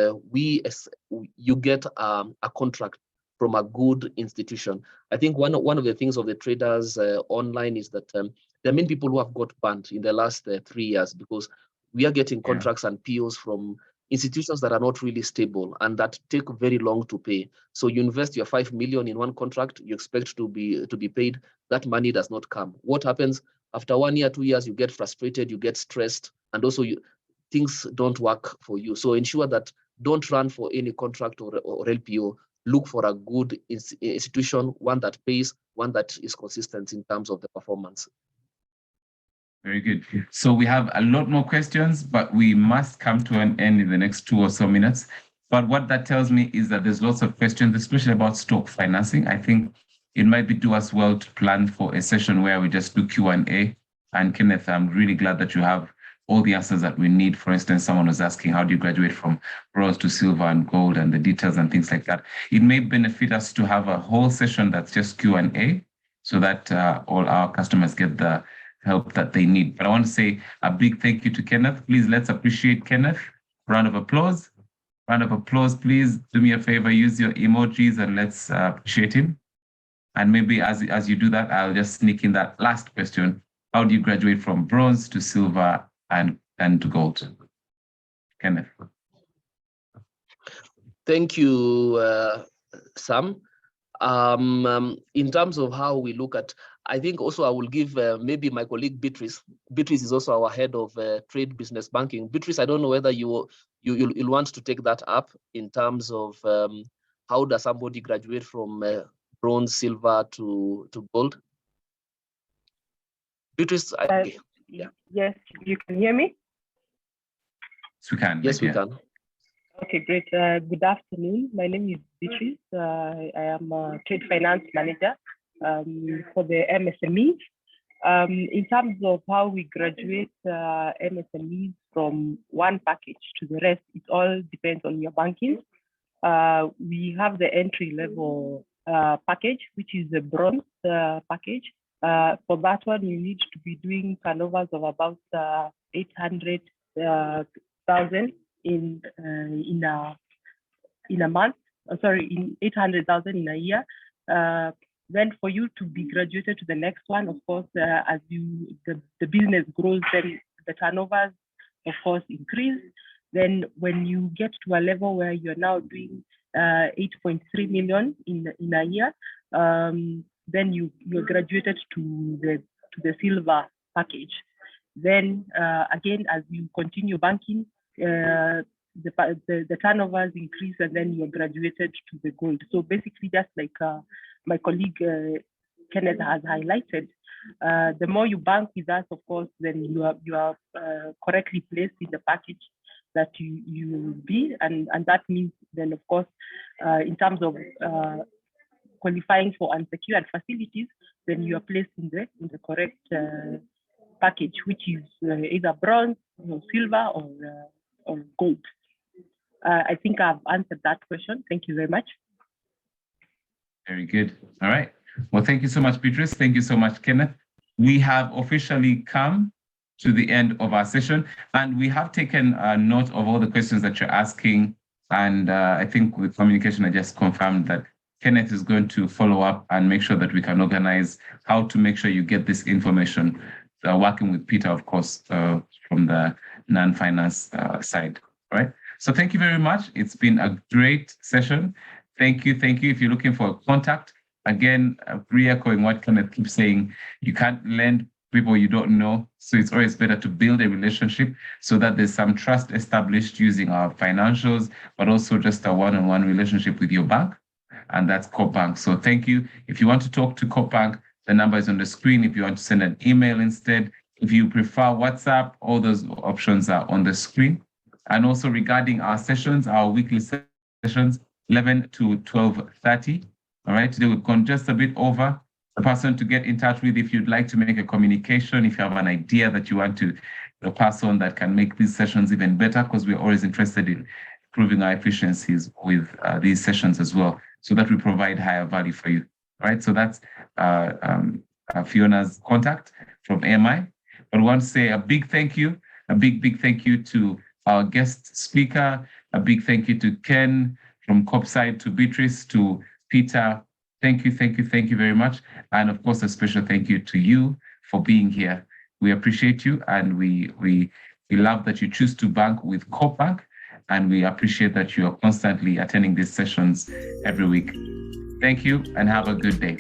[SPEAKER 5] you get a contract from a good institution. I think one of the things of the traders online is that there are many people who have got banned in the last 3 years because we are getting contracts and POs from institutions that are not really stable and that take very long to pay. So you invest your 5 million in one contract, you expect to be paid, that money does not come. What happens after 1 year, 2 years, you get frustrated, you get stressed, and also things don't work for you. So ensure that don't run for any contract or LPO. Look for a good institution, one that pays, one that is consistent in terms of the performance.
[SPEAKER 1] Very good. So we have a lot more questions, but we must come to an end in the next 2 or so minutes. But what that tells me is that there's lots of questions, especially about stock financing. I think it might be to us well to plan for a session where we just do Q&A. And Kenneth, I'm really glad that you have all the answers that we need. For instance, someone was asking, how do you graduate from bronze to silver and gold and the details and things like that? It may benefit us to have a whole session that's just Q&A so that all our customers get the help that they need. But I want to say a big thank you to Kenneth. Please, let's appreciate Kenneth. Round of applause. Round of applause, please. Do me a favor, use your emojis and let's appreciate him. And maybe as you do that, I'll just sneak in that last question. How do you graduate from bronze to silver and to gold? Kenneth.
[SPEAKER 5] Thank you, Sam. In terms of how we look at, I think also I will give maybe my colleague Beatrice. Beatrice is also our head of trade business banking. Beatrice, I don't know whether you'll want to take that up in terms of how does somebody graduate from bronze, silver to gold? Beatrice, yeah.
[SPEAKER 6] Yes, you can hear me?
[SPEAKER 1] Yes, we can.
[SPEAKER 5] Yes, we can.
[SPEAKER 6] Okay, great. Good afternoon. My name is Beatrice. I am a trade finance manager for the MSMEs. In terms of how we graduate MSMEs from one package to the rest, it all depends on your banking. We have the entry level package, which is the bronze package. For that one, you need to be doing turnovers of about 800,000 in a month. In 800,000 in a year. Then for you to be graduated to the next one, of course, as the business grows, then the turnovers, of course, increase. Then when you get to a level where you're now doing 8.3 million in a year, then you're graduated to to the silver package. Then again, as you continue banking, the turnovers increase, and then you're graduated to the gold. So basically, just like my colleague Kenneth has highlighted, the more you bank with us, of course, then you are correctly placed in the package that you will be, and that means then, of course, in terms of qualifying for unsecured facilities, then you are placed in the correct package, which is either bronze, silver, or gold. I think I've answered that question. Thank you very much.
[SPEAKER 1] Very good. All right. Well, thank you so much, Beatrice. Thank you so much, Kenneth. We have officially come to the end of our session, and we have taken note of all the questions that you're asking. And I think with communication, I just confirmed that Kenneth is going to follow up and make sure that we can organize how to make sure you get this information, working with Peter, of course, from the non-finance side. All right. So thank you very much. It's been a great session. Thank you. Thank you. If you're looking for a contact, again, re-echoing what Kenneth keeps saying, you can't lend people you don't know. So it's always better to build a relationship so that there's some trust established using our financials, but also just a one-on-one relationship with your bank. And that's Coop Bank. So thank you. If you want to talk to Coop Bank, the number is on the screen. If you want to send an email instead, if you prefer WhatsApp, all those options are on the screen. And also regarding our sessions, our weekly sessions, 11 to 12:30. All right, today we've gone just a bit over. The person to get in touch with if you'd like to make a communication, if you have an idea that you want to pass on that can make these sessions even better, because we're always interested in improving our efficiencies with these sessions as well, so that we provide higher value for you. All right, so that's Fiona's contact from AMI. But we want to say a big thank you, a big thank you to our guest speaker, a big thank you to Ken from Coop side, to Beatrice, to Peter. Thank you very much. And of course, a special thank you to you for being here. We appreciate you, and we love that you choose to bank with Coop Bank, and we appreciate that you are constantly attending these sessions every week. Thank you, and have a good day.